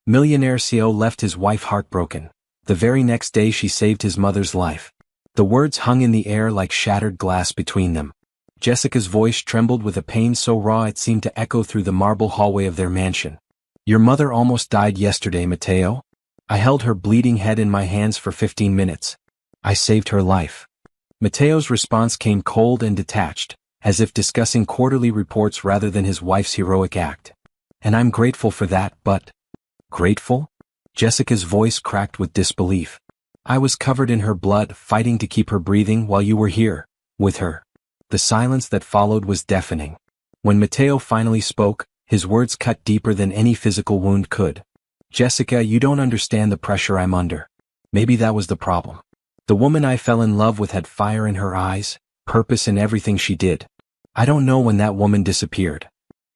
Millionaire CEO left his wife heartbroken. The very next day she saved his mother's life. The words hung in the air like shattered glass between them. Jessica's voice trembled with a pain so raw it seemed to echo through the marble hallway of their mansion. Your mother almost died yesterday, Mateo. I held her bleeding head in my hands for 15 minutes. I saved her life. Mateo's response came cold and detached, as if discussing quarterly reports rather than his wife's heroic act. And I'm grateful for that, but... Grateful? Jessica's voice cracked with disbelief. I was covered in her blood, fighting to keep her breathing while you were here, with her. The silence that followed was deafening. When Mateo finally spoke, his words cut deeper than any physical wound could. Jessica, you don't understand the pressure I'm under. Maybe that was the problem. The woman I fell in love with had fire in her eyes, purpose in everything she did. I don't know when that woman disappeared.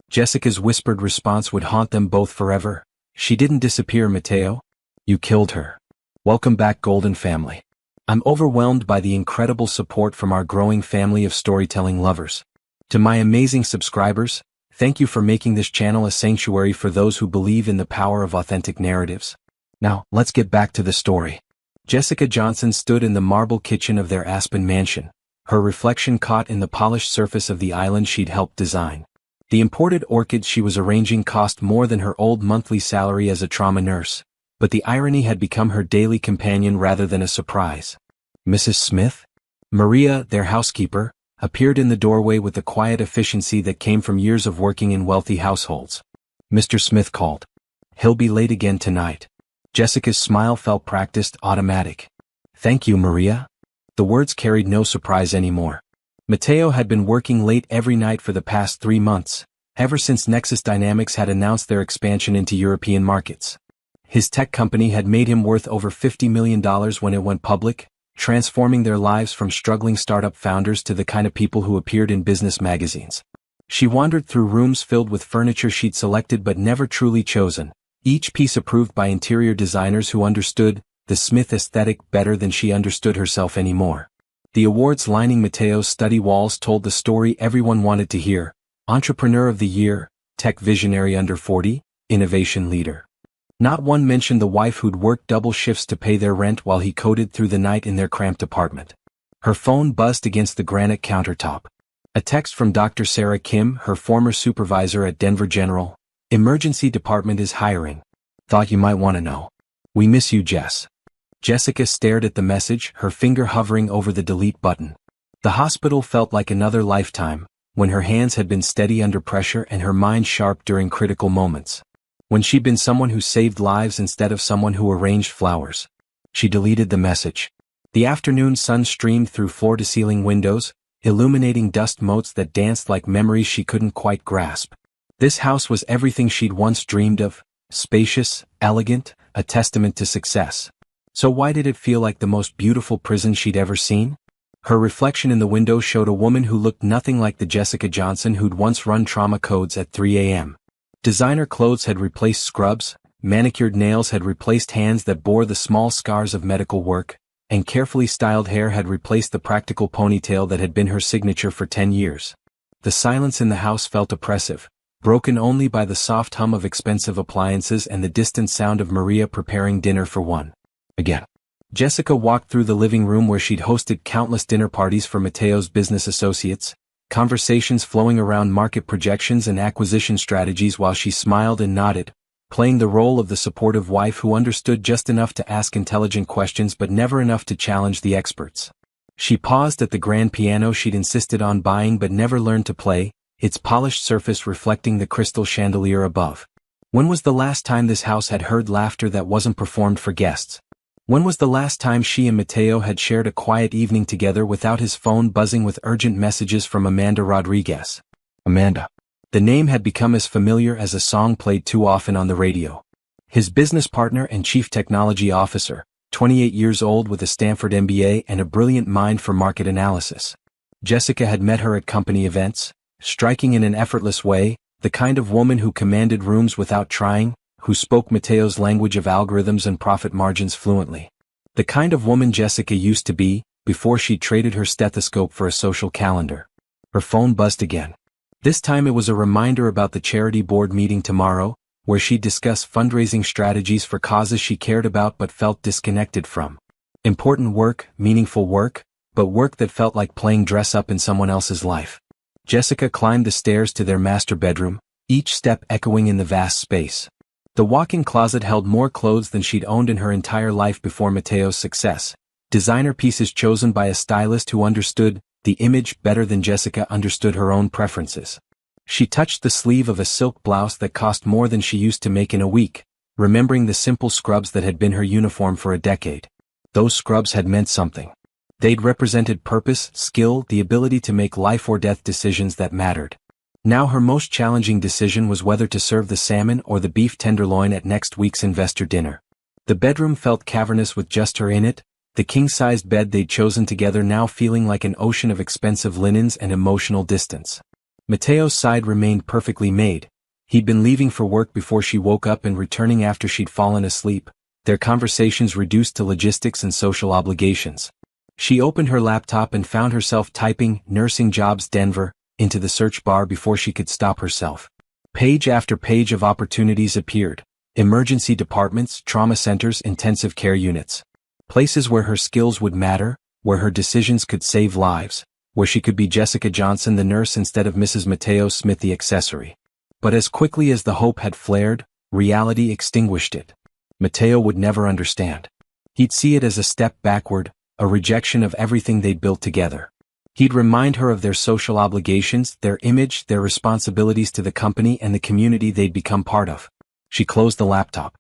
Jessica's whispered response would haunt them both forever. She didn't disappear, Mateo. You killed her. Welcome back, Golden Family. I'm overwhelmed by the incredible support from our growing family of storytelling lovers. To my amazing subscribers, thank you for making this channel a sanctuary for those who believe in the power of authentic narratives. Now, let's get back to the story. Jessica Johnson stood in the marble kitchen of their Aspen mansion, her reflection caught in the polished surface of the island she'd helped design. The imported orchids she was arranging cost more than her old monthly salary as a trauma nurse, but the irony had become her daily companion rather than a surprise. Mrs. Smith? Maria, their housekeeper, appeared in the doorway with the quiet efficiency that came from years of working in wealthy households. Mr. Smith called. He'll be late again tonight. Jessica's smile felt practiced, automatic. Thank you, Maria. The words carried no surprise anymore. Mateo had been working late every night for the past 3 months, ever since Nexus Dynamics had announced their expansion into European markets. His tech company had made him worth over $50 million when it went public, transforming their lives from struggling startup founders to the kind of people who appeared in business magazines. She wandered through rooms filled with furniture she'd selected but never truly chosen, each piece approved by interior designers who understood the Smith aesthetic better than she understood herself anymore. The awards lining Mateo's study walls told the story everyone wanted to hear: Entrepreneur of the Year, Tech Visionary Under 40, Innovation Leader. Not one mentioned the wife who'd worked double shifts to pay their rent while he coded through the night in their cramped apartment. Her phone buzzed against the granite countertop. A text from Dr. Sarah Kim, her former supervisor at Denver General. Emergency department is hiring. Thought you might want to know. We miss you, Jess. Jessica stared at the message, her finger hovering over the delete button. The hospital felt like another lifetime, when her hands had been steady under pressure and her mind sharp during critical moments. When she'd been someone who saved lives instead of someone who arranged flowers. She deleted the message. The afternoon sun streamed through floor-to-ceiling windows, illuminating dust motes that danced like memories she couldn't quite grasp. This house was everything she'd once dreamed of, spacious, elegant, a testament to success. So why did it feel like the most beautiful prison she'd ever seen? Her reflection in the window showed a woman who looked nothing like the Jessica Johnson who'd once run trauma codes at 3 a.m. Designer clothes had replaced scrubs, manicured nails had replaced hands that bore the small scars of medical work, and carefully styled hair had replaced the practical ponytail that had been her signature for 10 years. The silence in the house felt oppressive, broken only by the soft hum of expensive appliances and the distant sound of Maria preparing dinner for one. Again. Jessica walked through the living room where she'd hosted countless dinner parties for Mateo's business associates, conversations flowing around market projections and acquisition strategies while she smiled and nodded, playing the role of the supportive wife who understood just enough to ask intelligent questions but never enough to challenge the experts. She paused at the grand piano she'd insisted on buying but never learned to play, its polished surface reflecting the crystal chandelier above. When was the last time this house had heard laughter that wasn't performed for guests? When was the last time she and Mateo had shared a quiet evening together without his phone buzzing with urgent messages from Amanda Rodriguez? Amanda. The name had become as familiar as a song played too often on the radio. His business partner and chief technology officer, 28 years old with a Stanford MBA and a brilliant mind for market analysis. Jessica had met her at company events, striking in an effortless way, the kind of woman who commanded rooms without trying, who spoke Mateo's language of algorithms and profit margins fluently. The kind of woman Jessica used to be, before she traded her stethoscope for a social calendar. Her phone buzzed again. This time it was a reminder about the charity board meeting tomorrow, where she'd discuss fundraising strategies for causes she cared about but felt disconnected from. Important work, meaningful work, but work that felt like playing dress-up in someone else's life. Jessica climbed the stairs to their master bedroom, each step echoing in the vast space. The walk-in closet held more clothes than she'd owned in her entire life before Mateo's success. Designer pieces chosen by a stylist who understood the image better than Jessica understood her own preferences. She touched the sleeve of a silk blouse that cost more than she used to make in a week, remembering the simple scrubs that had been her uniform for a decade. Those scrubs had meant something. They'd represented purpose, skill, the ability to make life or death decisions that mattered. Now her most challenging decision was whether to serve the salmon or the beef tenderloin at next week's investor dinner. The bedroom felt cavernous with just her in it, the king-sized bed they'd chosen together now feeling like an ocean of expensive linens and emotional distance. Mateo's side remained perfectly made. He'd been leaving for work before she woke up and returning after she'd fallen asleep, their conversations reduced to logistics and social obligations. She opened her laptop and found herself typing "Nursing Jobs Denver" into the search bar before she could stop herself. Page after page of opportunities appeared. Emergency departments, trauma centers, intensive care units. Places where her skills would matter, where her decisions could save lives, where she could be Jessica Johnson the nurse instead of Mrs. Mateo Smith the accessory. But as quickly as the hope had flared, reality extinguished it. Mateo would never understand. He'd see it as a step backward, a rejection of everything they'd built together. He'd remind her of their social obligations, their image, their responsibilities to the company and the community they'd become part of. She closed the laptop.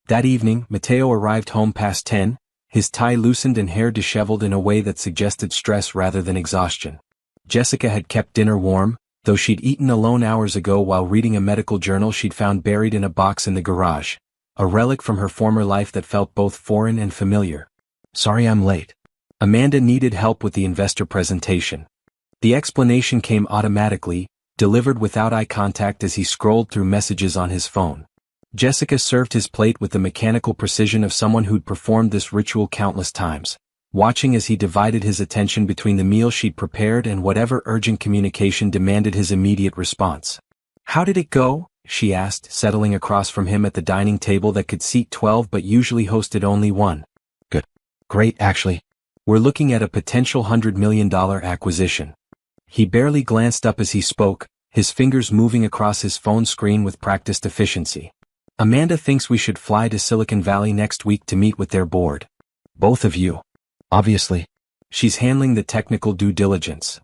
That evening, Mateo arrived home past 10, his tie loosened and hair disheveled in a way that suggested stress rather than exhaustion. Jessica had kept dinner warm, though she'd eaten alone hours ago while reading a medical journal she'd found buried in a box in the garage, a relic from her former life that felt both foreign and familiar. "Sorry I'm late." Amanda needed help with the investor presentation. The explanation came automatically, delivered without eye contact as he scrolled through messages on his phone. Jessica served his plate with the mechanical precision of someone who'd performed this ritual countless times, watching as he divided his attention between the meal she'd prepared and whatever urgent communication demanded his immediate response. "How did it go?" she asked, settling across from him at the dining table that could seat 12 but usually hosted only one. "Good. Great, actually. We're looking at a potential $100 million acquisition." He barely glanced up as he spoke, his fingers moving across his phone screen with practiced efficiency. "Amanda thinks we should fly to Silicon Valley next week to meet with their board. Both of you. Obviously. She's handling the technical due diligence."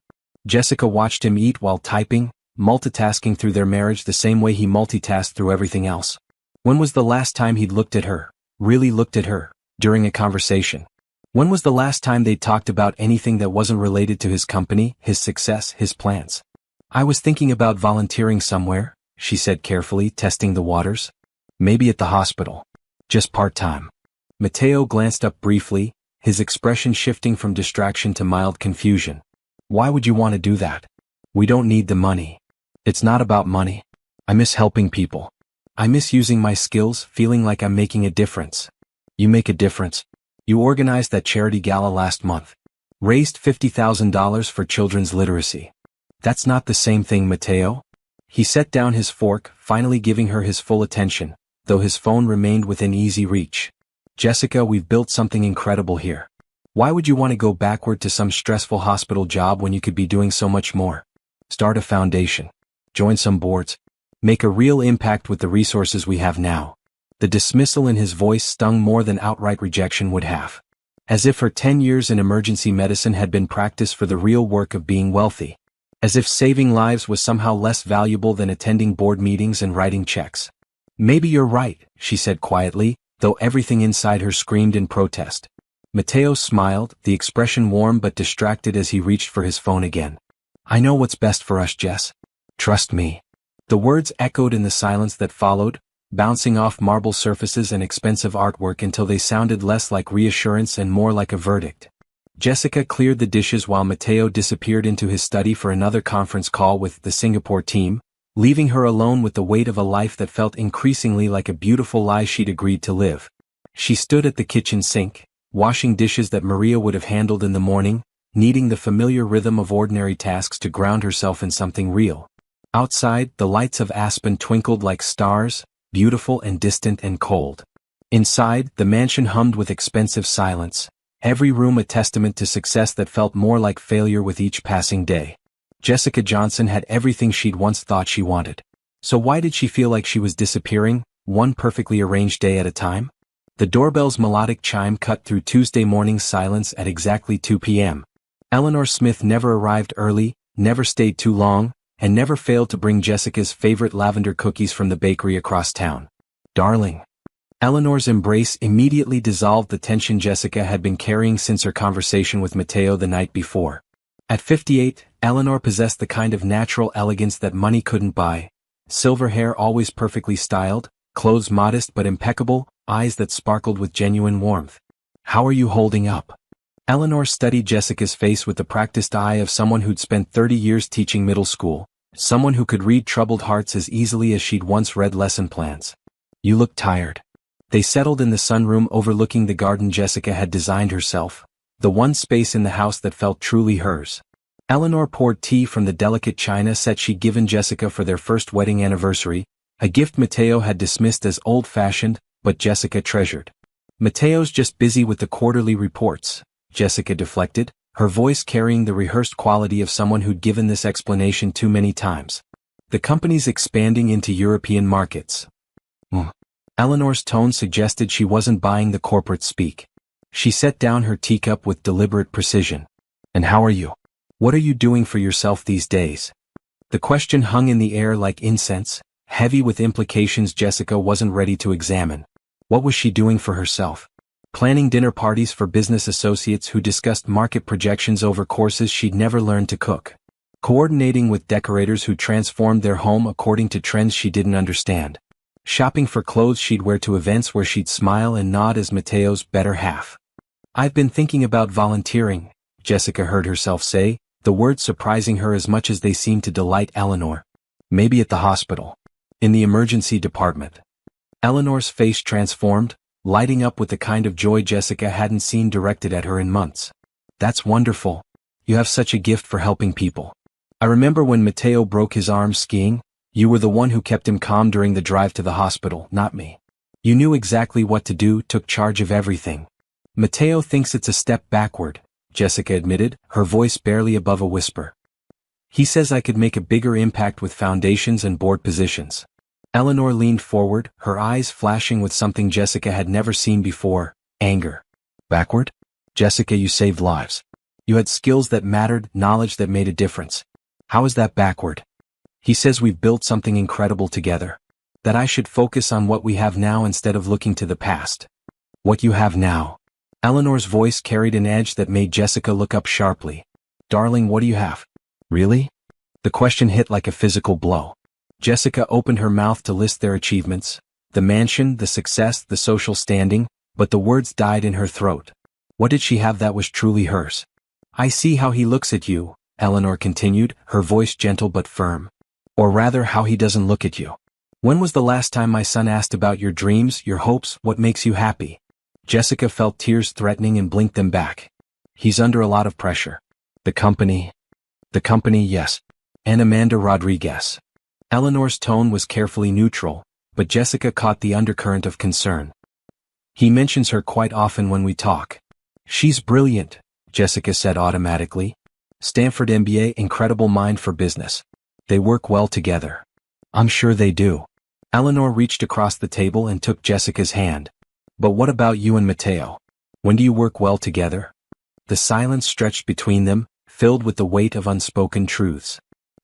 Jessica watched him eat while typing, multitasking through their marriage the same way he multitasked through everything else. When was the last time he'd looked at her, really looked at her, during a conversation? When was the last time they'd talked about anything that wasn't related to his company, his success, his plans? "I was thinking about volunteering somewhere," she said carefully, testing the waters. "Maybe at the hospital. Just part-time." Mateo glanced up briefly, his expression shifting from distraction to mild confusion. "Why would you want to do that? We don't need the money." "It's not about money. I miss helping people. I miss using my skills, feeling like I'm making a difference." "You make a difference. You organized that charity gala last month. Raised $50,000 for children's literacy. That's not the same thing, Mateo." He set down his fork, finally giving her his full attention, though his phone remained within easy reach. "Jessica, we've built something incredible here. Why would you want to go backward to some stressful hospital job when you could be doing so much more? Start a foundation. Join some boards. Make a real impact with the resources we have now." The dismissal in his voice stung more than outright rejection would have. As if her 10 years in emergency medicine had been practice for the real work of being wealthy. As if saving lives was somehow less valuable than attending board meetings and writing checks. "Maybe you're right," she said quietly, though everything inside her screamed in protest. Mateo smiled, the expression warm but distracted as he reached for his phone again. "I know what's best for us, Jess. Trust me." The words echoed in the silence that followed, bouncing off marble surfaces and expensive artwork until they sounded less like reassurance and more like a verdict. Jessica cleared the dishes while Mateo disappeared into his study for another conference call with the Singapore team, leaving her alone with the weight of a life that felt increasingly like a beautiful lie she'd agreed to live. She stood at the kitchen sink, washing dishes that Maria would have handled in the morning, needing the familiar rhythm of ordinary tasks to ground herself in something real. Outside, the lights of Aspen twinkled like stars, beautiful and distant and cold. Inside, the mansion hummed with expensive silence, every room a testament to success that felt more like failure with each passing day. Jessica Johnson had everything she'd once thought she wanted. So why did she feel like she was disappearing, one perfectly arranged day at a time? The doorbell's melodic chime cut through Tuesday morning's silence at exactly 2 p.m. Eleanor Smith never arrived early, never stayed too long, and never failed to bring Jessica's favorite lavender cookies from the bakery across town. Darling. Eleanor's embrace immediately dissolved the tension Jessica had been carrying since her conversation with Mateo the night before. At 58, Eleanor possessed the kind of natural elegance that money couldn't buy. Silver hair always perfectly styled, clothes modest but impeccable, eyes that sparkled with genuine warmth. How are you holding up? Eleanor studied Jessica's face with the practiced eye of someone who'd spent 30 years teaching middle school, someone who could read troubled hearts as easily as she'd once read lesson plans. You look tired. They settled in the sunroom overlooking the garden Jessica had designed herself, the one space in the house that felt truly hers. Eleanor poured tea from the delicate china set she'd given Jessica for their first wedding anniversary, a gift Mateo had dismissed as old-fashioned, but Jessica treasured. Mateo's just busy with the quarterly reports, Jessica deflected, her voice carrying the rehearsed quality of someone who'd given this explanation too many times. The company's expanding into European markets. Eleanor's tone suggested she wasn't buying the corporate speak. She set down her teacup with deliberate precision. And how are you? What are you doing for yourself these days? The question hung in the air like incense, heavy with implications Jessica wasn't ready to examine. What was she doing for herself? Planning dinner parties for business associates who discussed market projections over courses she'd never learned to cook. Coordinating with decorators who transformed their home according to trends she didn't understand. Shopping for clothes she'd wear to events where she'd smile and nod as Mateo's better half. I've been thinking about volunteering, Jessica heard herself say, the words surprising her as much as they seemed to delight Eleanor. Maybe at the hospital. In the emergency department. Eleanor's face transformed, lighting up with the kind of joy Jessica hadn't seen directed at her in months. That's wonderful. You have such a gift for helping people. I remember when Mateo broke his arm skiing, you were the one who kept him calm during the drive to the hospital, not me. You knew exactly what to do, took charge of everything. Mateo thinks it's a step backward, Jessica admitted, her voice barely above a whisper. He says I could make a bigger impact with foundations and board positions. Eleanor leaned forward, her eyes flashing with something Jessica had never seen before, anger. Backward? Jessica, you saved lives. You had skills that mattered, knowledge that made a difference. How is that backward? He says we've built something incredible together. That I should focus on what we have now instead of looking to the past. What you have now. Eleanor's voice carried an edge that made Jessica look up sharply. Darling, what do you have? Really? The question hit like a physical blow. Jessica opened her mouth to list their achievements, the mansion, the success, the social standing, but the words died in her throat. What did she have that was truly hers? I see how he looks at you, Eleanor continued, her voice gentle but firm. Or rather, how he doesn't look at you. When was the last time my son asked about your dreams, your hopes, what makes you happy? Jessica felt tears threatening and blinked them back. He's under a lot of pressure. The company, yes. And Amanda Rodriguez. Eleanor's tone was carefully neutral, but Jessica caught the undercurrent of concern. He mentions her quite often when we talk. She's brilliant, Jessica said automatically. Stanford MBA, incredible mind for business. They work well together. I'm sure they do. Eleanor reached across the table and took Jessica's hand. But what about you and Mateo? When do you work well together? The silence stretched between them, filled with the weight of unspoken truths.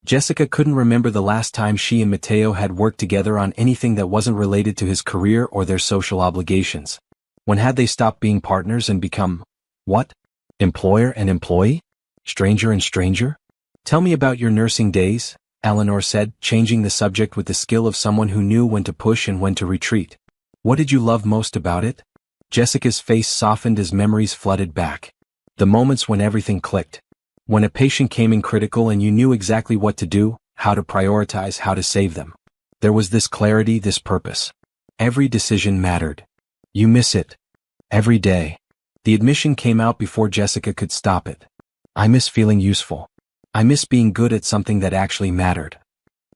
Jessica couldn't remember the last time she and Mateo had worked together on anything that wasn't related to his career or their social obligations. When had they stopped being partners and become, what? Employer and employee? Stranger and stranger? Tell me about your nursing days, Eleanor said, changing the subject with the skill of someone who knew when to push and when to retreat. What did you love most about it? Jessica's face softened as memories flooded back. The moments when everything clicked. When a patient came in critical and you knew exactly what to do, how to prioritize, how to save them. There was this clarity, this purpose. Every decision mattered. You miss it. Every day. The admission came out before Jessica could stop it. I miss feeling useful. I miss being good at something that actually mattered.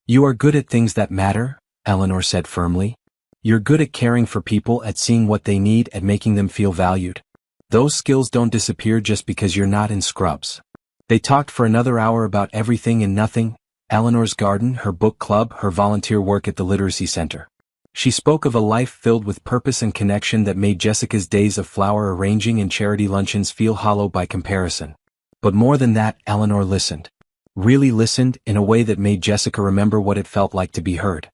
You are good at things that matter, Eleanor said firmly. You're good at caring for people, at seeing what they need, at making them feel valued. Those skills don't disappear just because you're not in Scrubs. They talked for another hour about everything and nothing: Eleanor's garden, her book club, her volunteer work at the literacy center. She spoke of a life filled with purpose and connection that made Jessica's days of flower arranging and charity luncheons feel hollow by comparison. But more than that, Eleanor listened. Really listened, in a way that made Jessica remember what it felt like to be heard.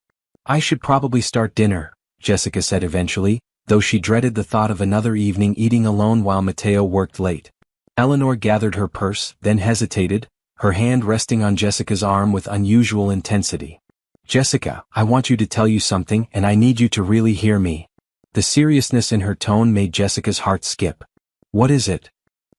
"I should probably start dinner," Jessica said eventually, though she dreaded the thought of another evening eating alone while Mateo worked late. Eleanor gathered her purse, then hesitated, her hand resting on Jessica's arm with unusual intensity. "Jessica, I want you to tell you something, and I need you to really hear me." The seriousness in her tone made Jessica's heart skip. "What is it?"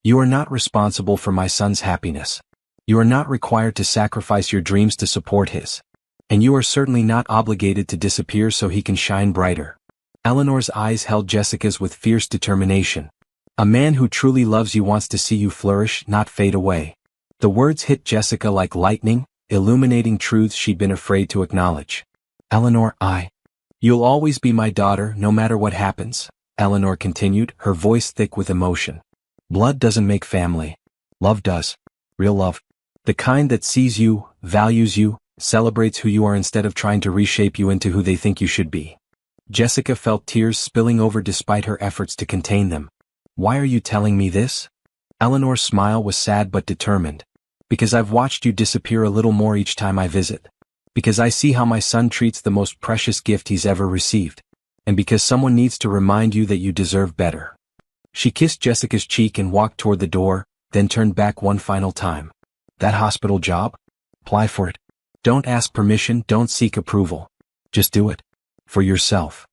"You are not responsible for my son's happiness. You are not required to sacrifice your dreams to support his. And you are certainly not obligated to disappear so he can shine brighter." Eleanor's eyes held Jessica's with fierce determination. "A man who truly loves you wants to see you flourish, not fade away." The words hit Jessica like lightning, illuminating truths she'd been afraid to acknowledge. "Eleanor, You'll always be my daughter, no matter what happens," Eleanor continued, her voice thick with emotion. "Blood doesn't make family. Love does. Real love. The kind that sees you, values you, celebrates who you are instead of trying to reshape you into who they think you should be." Jessica felt tears spilling over despite her efforts to contain them. "Why are you telling me this?" Eleanor's smile was sad but determined. "Because I've watched you disappear a little more each time I visit. Because I see how my son treats the most precious gift he's ever received. And because someone needs to remind you that you deserve better." She kissed Jessica's cheek and walked toward the door, then turned back one final time. "That hospital job? Apply for it. Don't ask permission, don't seek approval. Just do it. For yourself."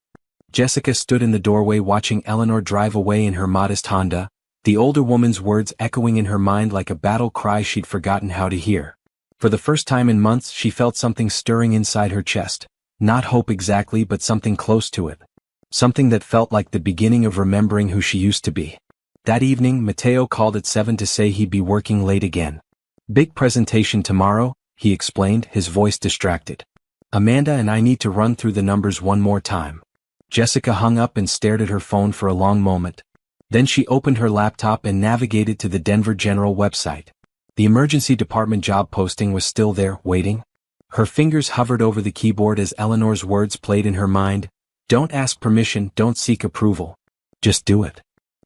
Jessica stood in the doorway watching Eleanor drive away in her modest Honda, the older woman's words echoing in her mind like a battle cry she'd forgotten how to hear. For the first time in months she felt something stirring inside her chest. Not hope exactly, but something close to it. Something that felt like the beginning of remembering who she used to be. That evening, Mateo called at 7 to say he'd be working late again. "Big presentation tomorrow," he explained, his voice distracted. "Amanda and I need to run through the numbers one more time." Jessica hung up and stared at her phone for a long moment. Then she opened her laptop and navigated to the Denver General website. The emergency department job posting was still there, waiting. Her fingers hovered over the keyboard as Eleanor's words played in her mind. "Don't ask permission, don't seek approval. Just do it."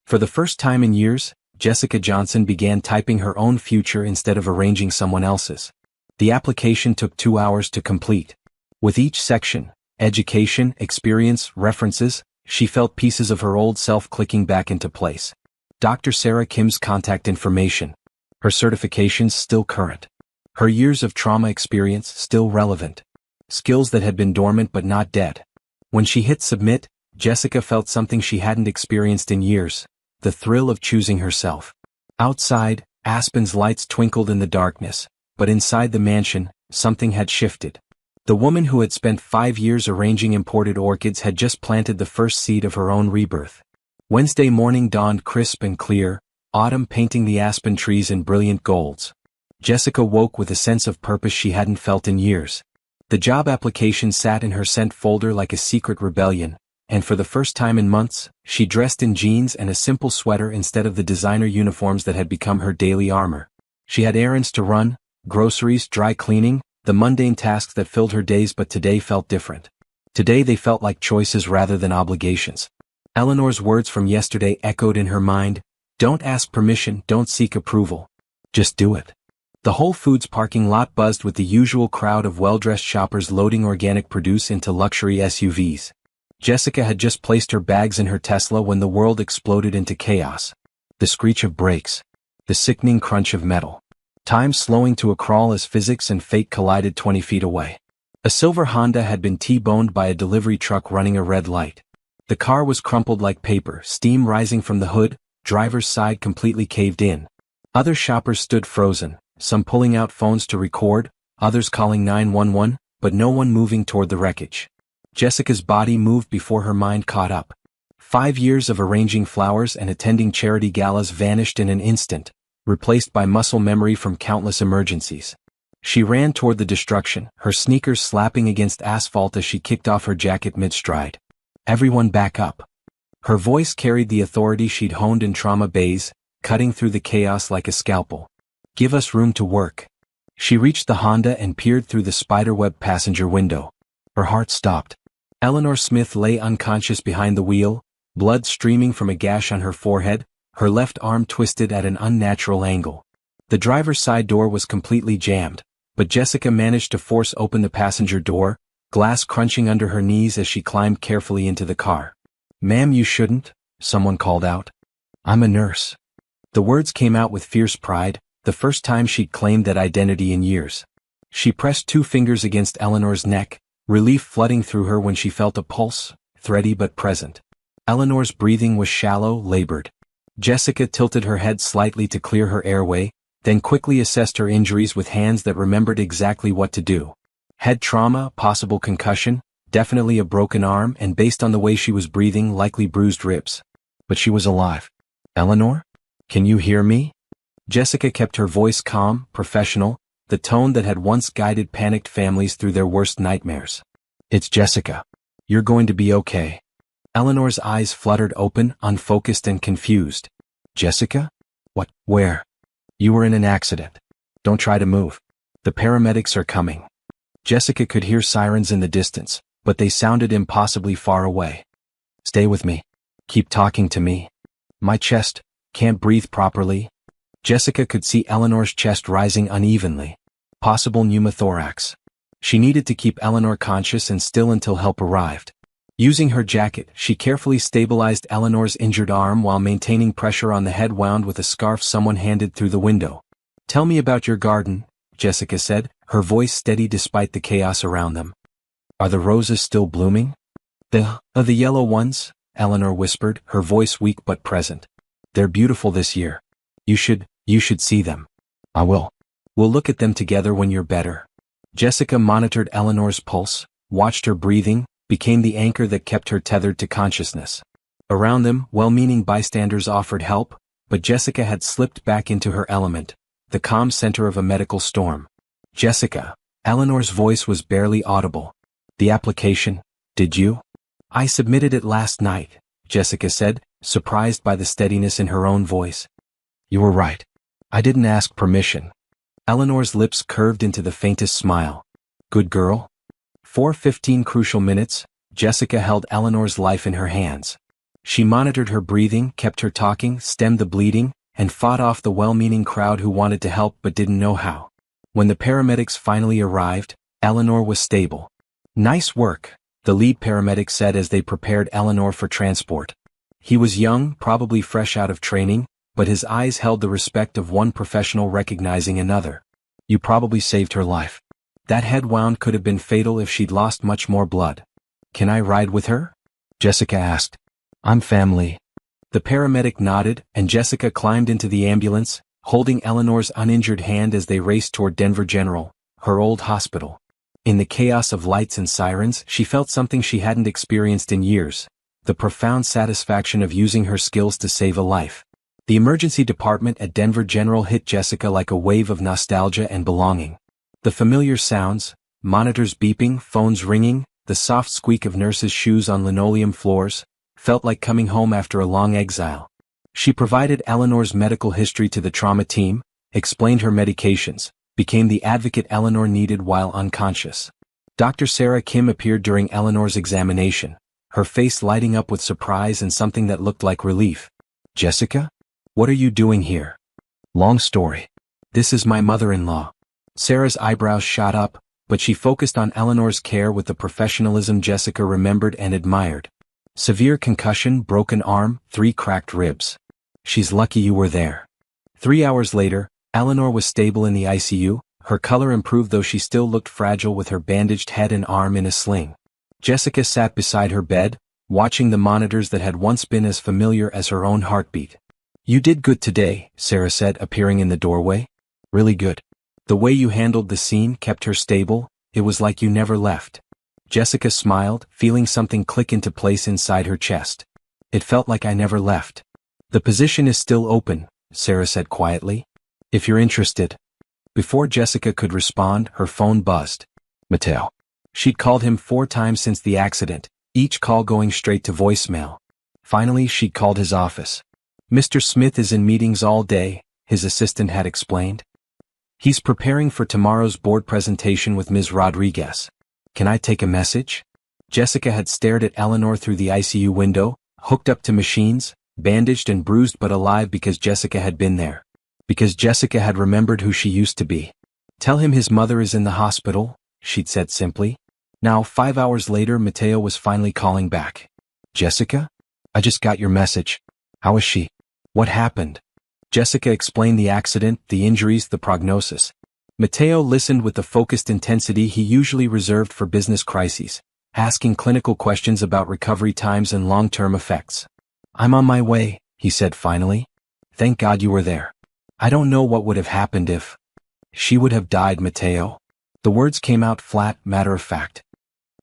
For the first time in years, Jessica Johnson began typing her own future instead of arranging someone else's. The application took 2 hours to complete. With each section, education, experience, references, she felt pieces of her old self clicking back into place. Dr. Sarah Kim's contact information. Her certifications still current. Her years of trauma experience still relevant. Skills that had been dormant but not dead. When she hit submit, Jessica felt something she hadn't experienced in years. The thrill of choosing herself. Outside, Aspen's lights twinkled in the darkness, but inside the mansion, something had shifted. The woman who had spent 5 years arranging imported orchids had just planted the first seed of her own rebirth. Wednesday morning dawned crisp and clear, autumn painting the aspen trees in brilliant golds. Jessica woke with a sense of purpose she hadn't felt in years. The job application sat in her sent folder like a secret rebellion, and for the first time in months, she dressed in jeans and a simple sweater instead of the designer uniforms that had become her daily armor. She had errands to run, groceries, dry cleaning, the mundane tasks that filled her days, but today felt different. Today they felt like choices rather than obligations. Eleanor's words from yesterday echoed in her mind. "Don't ask permission, don't seek approval. Just do it." The Whole Foods parking lot buzzed with the usual crowd of well-dressed shoppers loading organic produce into luxury SUVs. Jessica had just placed her bags in her Tesla when the world exploded into chaos. The screech of brakes. The sickening crunch of metal. Time slowing to a crawl as physics and fate collided 20 feet away. A silver Honda had been T-boned by a delivery truck running a red light. The car was crumpled like paper, steam rising from the hood, driver's side completely caved in. Other shoppers stood frozen, some pulling out phones to record, others calling 911, but no one moving toward the wreckage. Jessica's body moved before her mind caught up. 5 years of arranging flowers and attending charity galas vanished in an instant, replaced by muscle memory from countless emergencies. She ran toward the destruction, her sneakers slapping against asphalt as she kicked off her jacket mid-stride. Everyone back up. Her voice carried the authority she'd honed in trauma bays, cutting through the chaos like a scalpel. Give us room to work. She reached the Honda and peered through the spiderweb passenger window. Her heart stopped. Eleanor Smith lay unconscious behind the wheel, blood streaming from a gash on her forehead, her left arm twisted at an unnatural angle. The driver's side door was completely jammed, but Jessica managed to force open the passenger door, glass crunching under her knees as she climbed carefully into the car. "Ma'am, you shouldn't," someone called out. "I'm a nurse." The words came out with fierce pride, the first time she'd claimed that identity in years. She pressed 2 fingers against Eleanor's neck, relief flooding through her when she felt a pulse, thready but present. Eleanor's breathing was shallow, labored. Jessica tilted her head slightly to clear her airway, then quickly assessed her injuries with hands that remembered exactly what to do. Head trauma, possible concussion, definitely a broken arm, and based on the way she was breathing, likely bruised ribs. But she was alive. "Eleanor? Can you hear me?" Jessica kept her voice calm, professional, the tone that had once guided panicked families through their worst nightmares. "It's Jessica. You're going to be okay." Eleanor's eyes fluttered open, unfocused and confused. "Jessica? What? Where?" "You were in an accident. Don't try to move. The paramedics are coming." Jessica could hear sirens in the distance, but they sounded impossibly far away. "Stay with me. Keep talking to me. My chest, can't breathe properly." Jessica could see Eleanor's chest rising unevenly. Possible pneumothorax. She needed to keep Eleanor conscious and still until help arrived. Using her jacket, she carefully stabilized Eleanor's injured arm while maintaining pressure on the head wound with a scarf someone handed through the window. "Tell me about your garden," Jessica said, her voice steady despite the chaos around them. "Are the roses still blooming?" The yellow ones," Eleanor whispered, her voice weak but present. "They're beautiful this year. You should see them." "I will. We'll look at them together when you're better." Jessica monitored Eleanor's pulse, watched her breathing, became the anchor that kept her tethered to consciousness. Around them, well-meaning bystanders offered help, but Jessica had slipped back into her element, the calm center of a medical storm. "Jessica." Eleanor's voice was barely audible. "The application, did you?" "I submitted it last night," Jessica said, surprised by the steadiness in her own voice. "You were right. I didn't ask permission." Eleanor's lips curved into the faintest smile. "Good girl." 4:15 crucial minutes, Jessica held Eleanor's life in her hands. She monitored her breathing, kept her talking, stemmed the bleeding, and fought off the well-meaning crowd who wanted to help but didn't know how. When the paramedics finally arrived, Eleanor was stable. "Nice work," the lead paramedic said as they prepared Eleanor for transport. He was young, probably fresh out of training, but his eyes held the respect of one professional recognizing another. "You probably saved her life. That head wound could have been fatal if she'd lost much more blood." "Can I ride with her?" Jessica asked. "I'm family." The paramedic nodded, and Jessica climbed into the ambulance, holding Eleanor's uninjured hand as they raced toward Denver General, her old hospital. In the chaos of lights and sirens, she felt something she hadn't experienced in years, the profound satisfaction of using her skills to save a life. The emergency department at Denver General hit Jessica like a wave of nostalgia and belonging. The familiar sounds, monitors beeping, phones ringing, the soft squeak of nurses' shoes on linoleum floors, felt like coming home after a long exile. She provided Eleanor's medical history to the trauma team, explained her medications, became the advocate Eleanor needed while unconscious. Dr. Sarah Kim appeared during Eleanor's examination, her face lighting up with surprise and something that looked like relief. "Jessica? What are you doing here?" "Long story. This is my mother-in-law." Sarah's eyebrows shot up, but she focused on Eleanor's care with the professionalism Jessica remembered and admired. "Severe concussion, broken arm, 3 cracked ribs. She's lucky you were there." 3 hours later, Eleanor was stable in the ICU, her color improved though she still looked fragile with her bandaged head and arm in a sling. Jessica sat beside her bed, watching the monitors that had once been as familiar as her own heartbeat. "You did good today," Sarah said, appearing in the doorway. "Really good. The way you handled the scene kept her stable, it was like you never left." Jessica smiled, feeling something click into place inside her chest. "It felt like I never left." "The position is still open," Sarah said quietly. "If you're interested." Before Jessica could respond, her phone buzzed. Mateo. She'd called him 4 times since the accident, each call going straight to voicemail. Finally, she called his office. "Mr. Smith is in meetings all day," his assistant had explained. "He's preparing for tomorrow's board presentation with Ms. Rodriguez. Can I take a message?" Jessica had stared at Eleanor through the ICU window, hooked up to machines, bandaged and bruised but alive because Jessica had been there. Because Jessica had remembered who she used to be. "Tell him his mother is in the hospital," she'd said simply. Now, 5 hours later, Mateo was finally calling back. "Jessica? I just got your message. How is she? What happened?" Jessica explained the accident, the injuries, the prognosis. Mateo listened with the focused intensity he usually reserved for business crises, asking clinical questions about recovery times and long-term effects. "I'm on my way," he said finally. "Thank God you were there. I don't know what would have happened if..." "She would have died, Mateo." The words came out flat, matter-of-fact.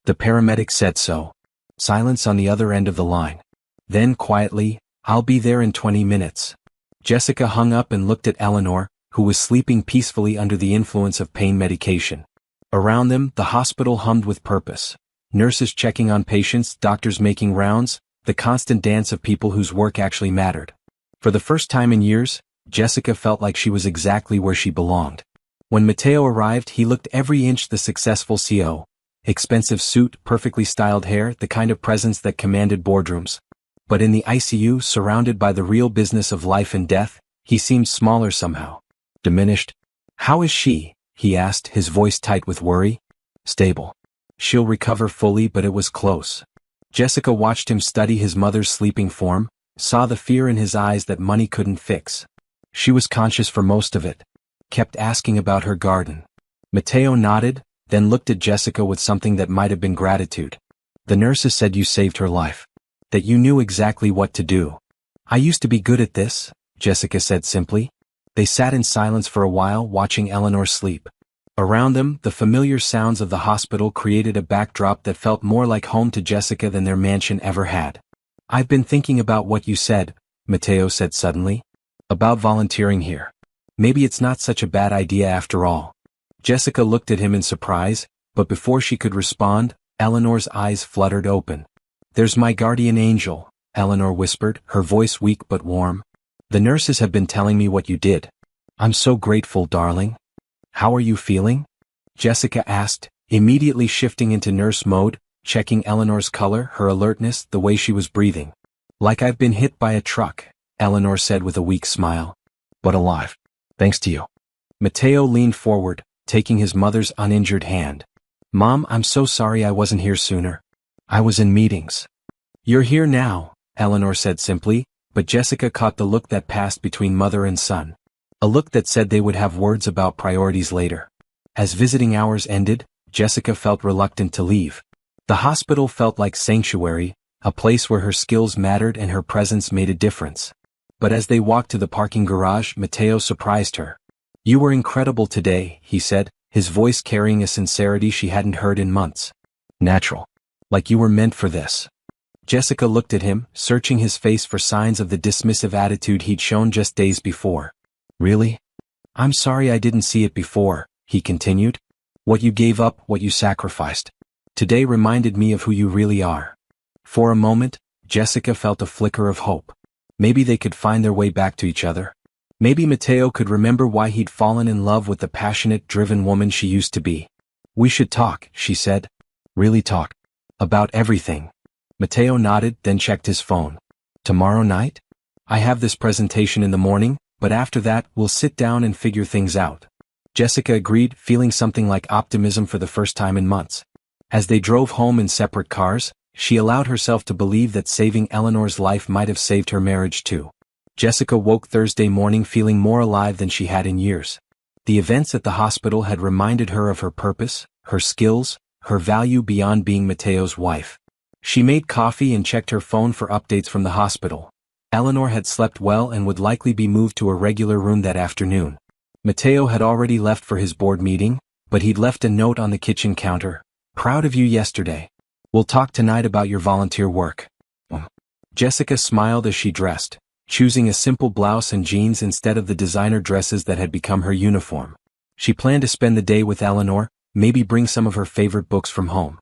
"The paramedic said so." Silence on the other end of the line. Then quietly, "I'll be there in 20 minutes. Jessica hung up and looked at Eleanor, who was sleeping peacefully under the influence of pain medication. Around them, the hospital hummed with purpose. Nurses checking on patients, doctors making rounds, the constant dance of people whose work actually mattered. For the first time in years, Jessica felt like she was exactly where she belonged. When Mateo arrived, he looked every inch the successful CO. Expensive suit, perfectly styled hair, the kind of presence that commanded boardrooms. But in the ICU, surrounded by the real business of life and death, he seemed smaller somehow. Diminished. "How is she?" he asked, his voice tight with worry. "Stable. She'll recover fully," but it was close. Jessica watched him study his mother's sleeping form, saw the fear in his eyes that money couldn't fix. She was conscious for most of it. Kept asking about her garden. Mateo nodded, then looked at Jessica with something that might have been gratitude. "The nurses said you saved her life. That you knew exactly what to do." "I used to be good at this," Jessica said simply. They sat in silence for a while, watching Eleanor sleep. Around them, the familiar sounds of the hospital created a backdrop that felt more like home to Jessica than their mansion ever had. "I've been thinking about what you said," Mateo said suddenly. "About volunteering here. Maybe it's not such a bad idea after all." Jessica looked at him in surprise, but before she could respond, Eleanor's eyes fluttered open. "There's my guardian angel," Eleanor whispered, her voice weak but warm. "The nurses have been telling me what you did. I'm so grateful, darling." "How are you feeling?" Jessica asked, immediately shifting into nurse mode, checking Eleanor's color, her alertness, the way she was breathing. "Like I've been hit by a truck," Eleanor said with a weak smile. "But alive. Thanks to you." Mateo leaned forward, taking his mother's uninjured hand. "Mom, I'm so sorry I wasn't here sooner. I was in meetings." "You're here now," Eleanor said simply, but Jessica caught the look that passed between mother and son. A look that said they would have words about priorities later. As visiting hours ended, Jessica felt reluctant to leave. The hospital felt like sanctuary, a place where her skills mattered and her presence made a difference. But as they walked to the parking garage, Mateo surprised her. "You were incredible today," he said, his voice carrying a sincerity she hadn't heard in months. "Natural. Like you were meant for this." Jessica looked at him, searching his face for signs of the dismissive attitude he'd shown just days before. "Really? I'm sorry I didn't see it before," he continued. "What you gave up, what you sacrificed. Today reminded me of who you really are." For a moment, Jessica felt a flicker of hope. Maybe they could find their way back to each other. Maybe Mateo could remember why he'd fallen in love with the passionate, driven woman she used to be. "We should talk," she said. "Really talk. About everything." Mateo nodded, then checked his phone. "Tomorrow night? I have this presentation in the morning, but after that, we'll sit down and figure things out." Jessica agreed, feeling something like optimism for the first time in months. As they drove home in separate cars, she allowed herself to believe that saving Eleanor's life might have saved her marriage too. Jessica woke Thursday morning feeling more alive than she had in years. The events at the hospital had reminded her of her purpose, her skills, her value beyond being Mateo's wife. She made coffee and checked her phone for updates from the hospital. Eleanor had slept well and would likely be moved to a regular room that afternoon. Mateo had already left for his board meeting, but he'd left a note on the kitchen counter. "Proud of you yesterday. We'll talk tonight about your volunteer work." Jessica smiled as she dressed, choosing a simple blouse and jeans instead of the designer dresses that had become her uniform. She planned to spend the day with Eleanor, maybe bring some of her favorite books from home.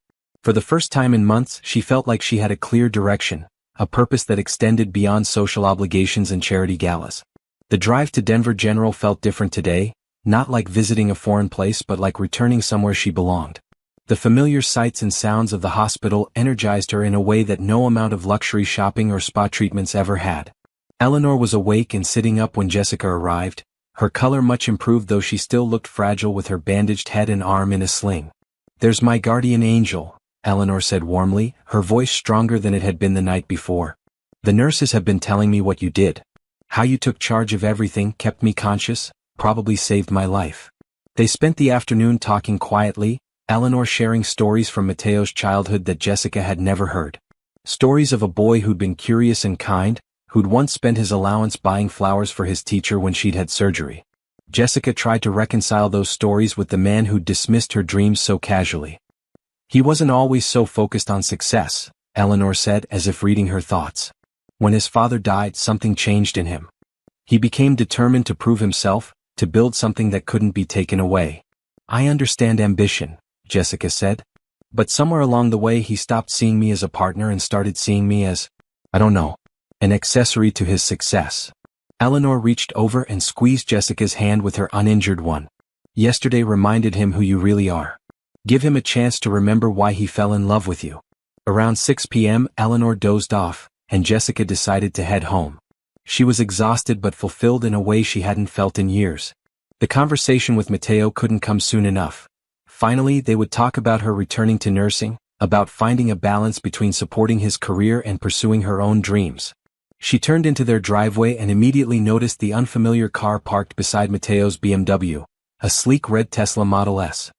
For the first time in months, she felt like she had a clear direction, a purpose that extended beyond social obligations and charity galas. The drive to Denver General felt different today, not like visiting a foreign place but like returning somewhere she belonged. The familiar sights and sounds of the hospital energized her in a way that no amount of luxury shopping or spa treatments ever had. Eleanor was awake and sitting up when Jessica arrived, her color much improved though she still looked fragile with her bandaged head and arm in a sling. "There's my guardian angel," Eleanor said warmly, her voice stronger than it had been the night before. "The nurses have been telling me what you did. How you took charge of everything, kept me conscious, probably saved my life." They spent the afternoon talking quietly, Eleanor sharing stories from Mateo's childhood that Jessica had never heard. Stories of a boy who'd been curious and kind, who'd once spent his allowance buying flowers for his teacher when she'd had surgery. Jessica tried to reconcile those stories with the man who'd dismissed her dreams so casually. "He wasn't always so focused on success," Eleanor said as if reading her thoughts. "When his father died, something changed in him. He became determined to prove himself, to build something that couldn't be taken away." "I understand ambition," Jessica said. "But somewhere along the way he stopped seeing me as a partner and started seeing me as, I don't know, an accessory to his success." Eleanor reached over and squeezed Jessica's hand with her uninjured one. "Yesterday reminded him who you really are. Give him a chance to remember why he fell in love with you." Around 6 p.m. Eleanor dozed off, and Jessica decided to head home. She was exhausted but fulfilled in a way she hadn't felt in years. The conversation with Mateo couldn't come soon enough. Finally, they would talk about her returning to nursing, about finding a balance between supporting his career and pursuing her own dreams. She turned into their driveway and immediately noticed the unfamiliar car parked beside Mateo's BMW, a sleek red Tesla Model S.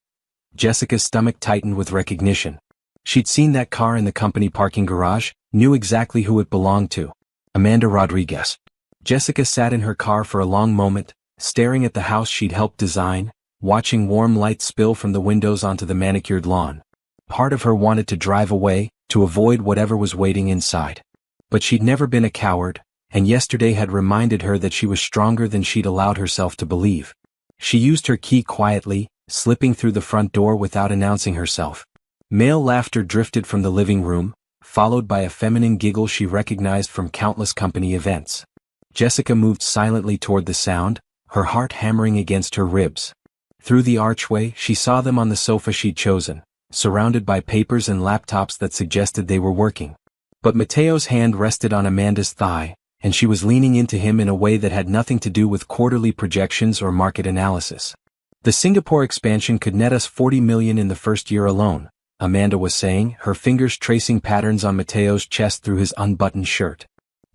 Jessica's stomach tightened with recognition. She'd seen that car in the company parking garage, knew exactly who it belonged to. Amanda Rodriguez. Jessica sat in her car for a long moment, staring at the house she'd helped design, watching warm light spill from the windows onto the manicured lawn. Part of her wanted to drive away, to avoid whatever was waiting inside. But she'd never been a coward, and yesterday had reminded her that she was stronger than she'd allowed herself to believe. She used her key quietly, slipping through the front door without announcing herself. Male laughter drifted from the living room, followed by a feminine giggle she recognized from countless company events. Jessica moved silently toward the sound, her heart hammering against her ribs. Through the archway, she saw them on the sofa she'd chosen, surrounded by papers and laptops that suggested they were working. But Mateo's hand rested on Amanda's thigh, and she was leaning into him in a way that had nothing to do with quarterly projections or market analysis. "The Singapore expansion could net us 40 million in the first year alone," Amanda was saying, her fingers tracing patterns on Mateo's chest through his unbuttoned shirt.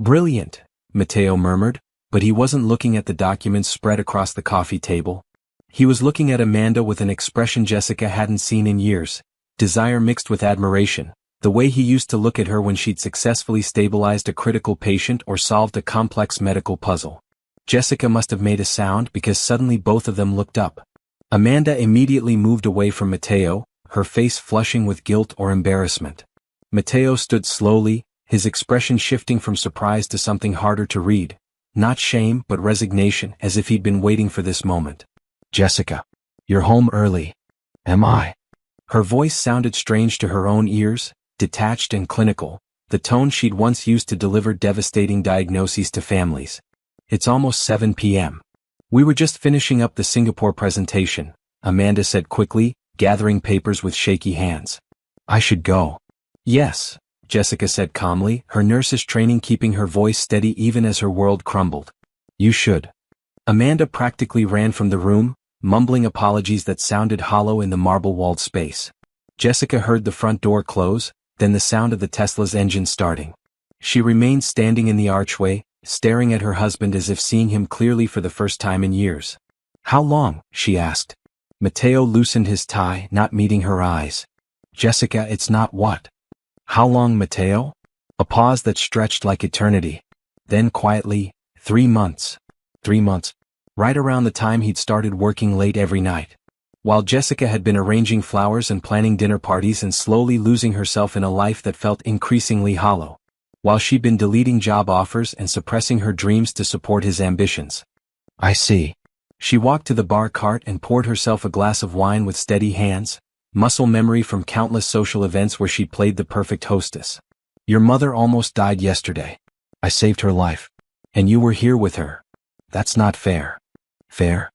"Brilliant," Mateo murmured, but he wasn't looking at the documents spread across the coffee table. He was looking at Amanda with an expression Jessica hadn't seen in years, desire mixed with admiration, the way he used to look at her when she'd successfully stabilized a critical patient or solved a complex medical puzzle. Jessica must have made a sound because suddenly both of them looked up. Amanda immediately moved away from Mateo, her face flushing with guilt or embarrassment. Mateo stood slowly, his expression shifting from surprise to something harder to read. Not shame but resignation, as if he'd been waiting for this moment. "Jessica, you're home early." "Am I?" Her voice sounded strange to her own ears, detached and clinical, the tone she'd once used to deliver devastating diagnoses to families. "It's almost 7 p.m. We were just finishing up the Singapore presentation," Amanda said quickly, gathering papers with shaky hands. "I should go." "Yes," Jessica said calmly, her nurse's training keeping her voice steady even as her world crumbled. "You should." Amanda practically ran from the room, mumbling apologies that sounded hollow in the marble-walled space. Jessica heard the front door close, then the sound of the Tesla's engine starting. She remained standing in the archway, staring at her husband as if seeing him clearly for the first time in years. "How long?" she asked. Mateo loosened his tie, not meeting her eyes. "Jessica, it's not what." "How long, Mateo?" A pause that stretched like eternity. Then quietly, 3 months. 3 months. Right around the time he'd started working late every night. While Jessica had been arranging flowers and planning dinner parties and slowly losing herself in a life that felt increasingly hollow. While she'd been deleting job offers and suppressing her dreams to support his ambitions. "I see." She walked to the bar cart and poured herself a glass of wine with steady hands, muscle memory from countless social events where she played the perfect hostess. Your mother almost died yesterday. I saved her life. And you were here with her. That's not fair. Fair?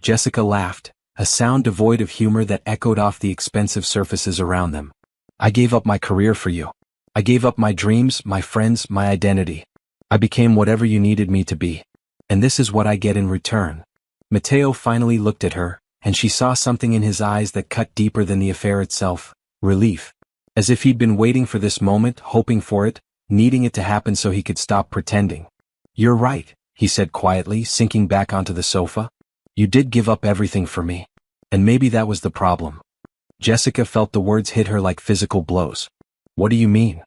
Jessica laughed, a sound devoid of humor that echoed off the expensive surfaces around them. I gave up my career for you. I gave up my dreams, my friends, my identity. I became whatever you needed me to be. And this is what I get in return. Matteo finally looked at her, and she saw something in his eyes that cut deeper than the affair itself: relief. As if he'd been waiting for this moment, hoping for it, needing it to happen so he could stop pretending. You're right, he said quietly, sinking back onto the sofa. You did give up everything for me. And maybe that was the problem. Jessica felt the words hit her like physical blows. What do you mean?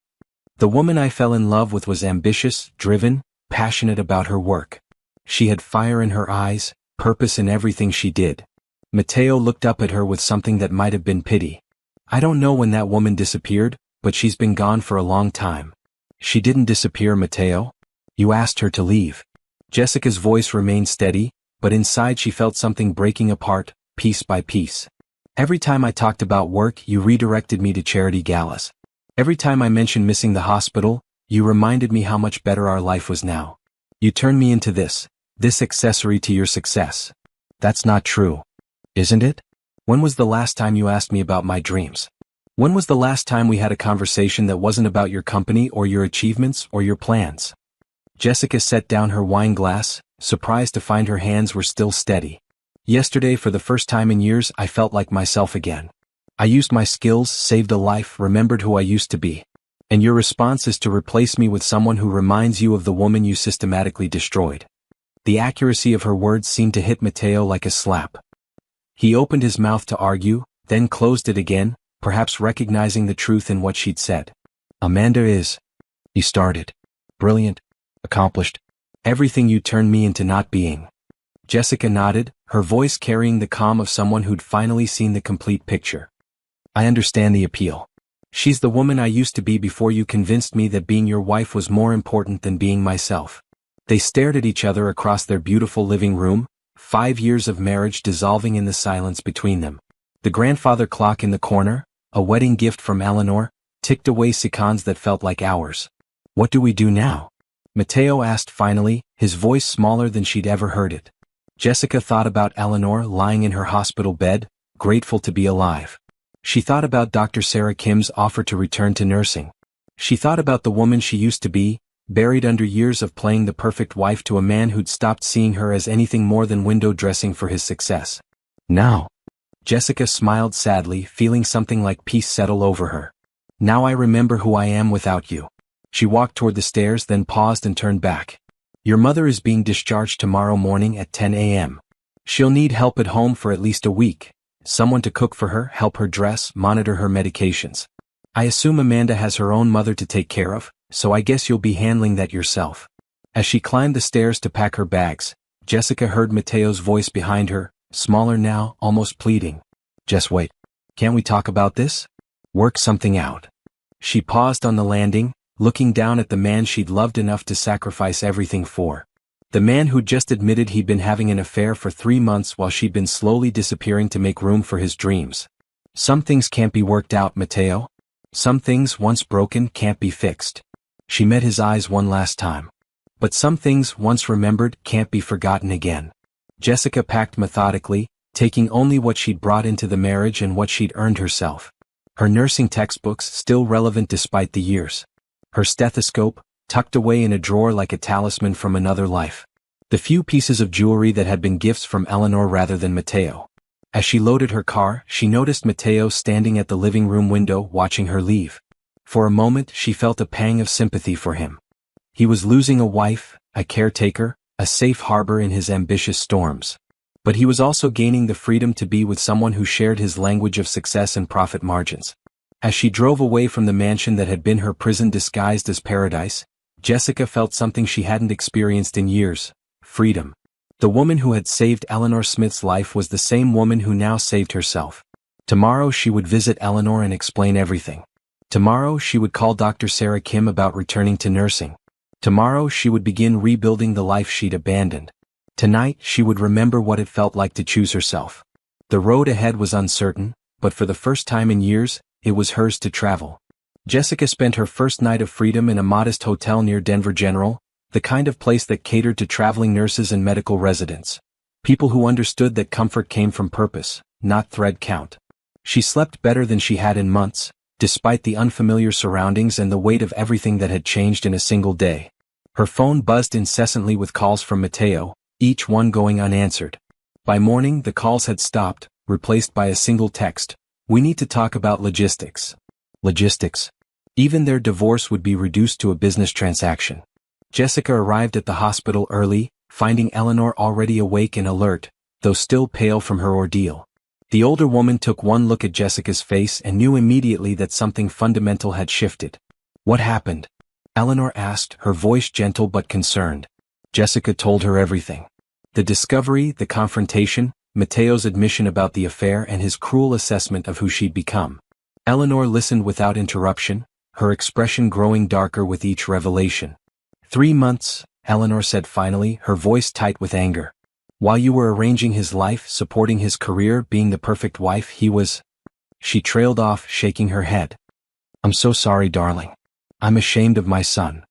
The woman I fell in love with was ambitious, driven, passionate about her work. She had fire in her eyes, purpose in everything she did. Matteo looked up at her with something that might have been pity. I don't know when that woman disappeared, but she's been gone for a long time. She didn't disappear, Matteo. You asked her to leave. Jessica's voice remained steady, but inside she felt something breaking apart, piece by piece. Every time I talked about work, you redirected me to charity galas. Every time I mentioned missing the hospital, you reminded me how much better our life was now. You turned me into this accessory to your success. That's not true. Isn't it? When was the last time you asked me about my dreams? When was the last time we had a conversation that wasn't about your company or your achievements or your plans? Jessica set down her wine glass, surprised to find her hands were still steady. Yesterday, for the first time in years, I felt like myself again. I used my skills, saved a life, remembered who I used to be. And your response is to replace me with someone who reminds you of the woman you systematically destroyed. The accuracy of her words seemed to hit Matteo like a slap. He opened his mouth to argue, then closed it again, perhaps recognizing the truth in what she'd said. Amanda is, he started, brilliant, accomplished, everything you turned me into not being. Jessica nodded, her voice carrying the calm of someone who'd finally seen the complete picture. I understand the appeal. She's the woman I used to be before you convinced me that being your wife was more important than being myself. They stared at each other across their beautiful living room, 5 years of marriage dissolving in the silence between them. The grandfather clock in the corner, a wedding gift from Eleanor, ticked away seconds that felt like hours. What do we do now? Matteo asked finally, his voice smaller than she'd ever heard it. Jessica thought about Eleanor lying in her hospital bed, grateful to be alive. She thought about Dr. Sarah Kim's offer to return to nursing. She thought about the woman she used to be, buried under years of playing the perfect wife to a man who'd stopped seeing her as anything more than window dressing for his success. Now, Jessica smiled sadly, feeling something like peace settle over her. Now I remember who I am without you. She walked toward the stairs, then paused and turned back. Your mother is being discharged tomorrow morning at 10 a.m. She'll need help at home for at least a week. Someone to cook for her, help her dress, monitor her medications. I assume Amanda has her own mother to take care of, so I guess you'll be handling that yourself. As she climbed the stairs to pack her bags, Jessica heard Matteo's voice behind her, smaller now, almost pleading. Just wait. Can't we talk about this? Work something out. She paused on the landing, looking down at the man she'd loved enough to sacrifice everything for. The man who'd just admitted he'd been having an affair for 3 months while she'd been slowly disappearing to make room for his dreams. Some things can't be worked out, Matteo. Some things, once broken, can't be fixed. She met his eyes one last time. But some things, once remembered, can't be forgotten again. Jessica packed methodically, taking only what she'd brought into the marriage and what she'd earned herself. Her nursing textbooks, still relevant despite the years. Her stethoscope, tucked away in a drawer like a talisman from another life. The few pieces of jewelry that had been gifts from Eleanor rather than Matteo. As she loaded her car, she noticed Matteo standing at the living room window watching her leave. For a moment, she felt a pang of sympathy for him. He was losing a wife, a caretaker, a safe harbor in his ambitious storms. But he was also gaining the freedom to be with someone who shared his language of success and profit margins. As she drove away from the mansion that had been her prison disguised as paradise, Jessica felt something she hadn't experienced in years: freedom. The woman who had saved Eleanor Smith's life was the same woman who now saved herself. Tomorrow she would visit Eleanor and explain everything. Tomorrow she would call Dr. Sarah Kim about returning to nursing. Tomorrow she would begin rebuilding the life she'd abandoned. Tonight she would remember what it felt like to choose herself. The road ahead was uncertain, but for the first time in years, it was hers to travel. Jessica spent her first night of freedom in a modest hotel near Denver General, the kind of place that catered to traveling nurses and medical residents. People who understood that comfort came from purpose, not thread count. She slept better than she had in months, despite the unfamiliar surroundings and the weight of everything that had changed in a single day. Her phone buzzed incessantly with calls from Mateo, each one going unanswered. By morning, the calls had stopped, replaced by a single text. "We need to talk about logistics." Logistics. Even their divorce would be reduced to a business transaction. Jessica arrived at the hospital early, finding Eleanor already awake and alert, though still pale from her ordeal. The older woman took one look at Jessica's face and knew immediately that something fundamental had shifted. "What happened?" Eleanor asked, her voice gentle but concerned. Jessica told her everything. The discovery, the confrontation, Mateo's admission about the affair and his cruel assessment of who she'd become. Eleanor listened without interruption, her expression growing darker with each revelation. 3 months, Eleanor said finally, her voice tight with anger. "While you were arranging his life, supporting his career, being the perfect wife, he was—" She trailed off, shaking her head. "I'm so sorry, darling. I'm ashamed of my son."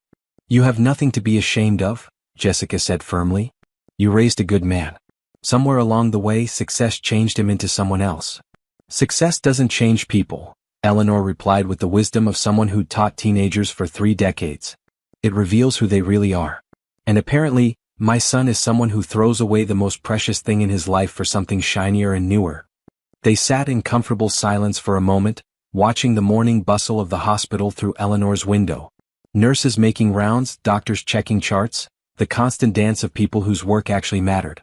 "You have nothing to be ashamed of," Jessica said firmly. "You raised a good man. Somewhere along the way, success changed him into someone else." "Success doesn't change people," Eleanor replied with the wisdom of someone who'd taught teenagers for 3 decades. "It reveals who they really are. And apparently, my son is someone who throws away the most precious thing in his life for something shinier and newer." They sat in comfortable silence for a moment, watching the morning bustle of the hospital through Eleanor's window. Nurses making rounds, doctors checking charts, the constant dance of people whose work actually mattered.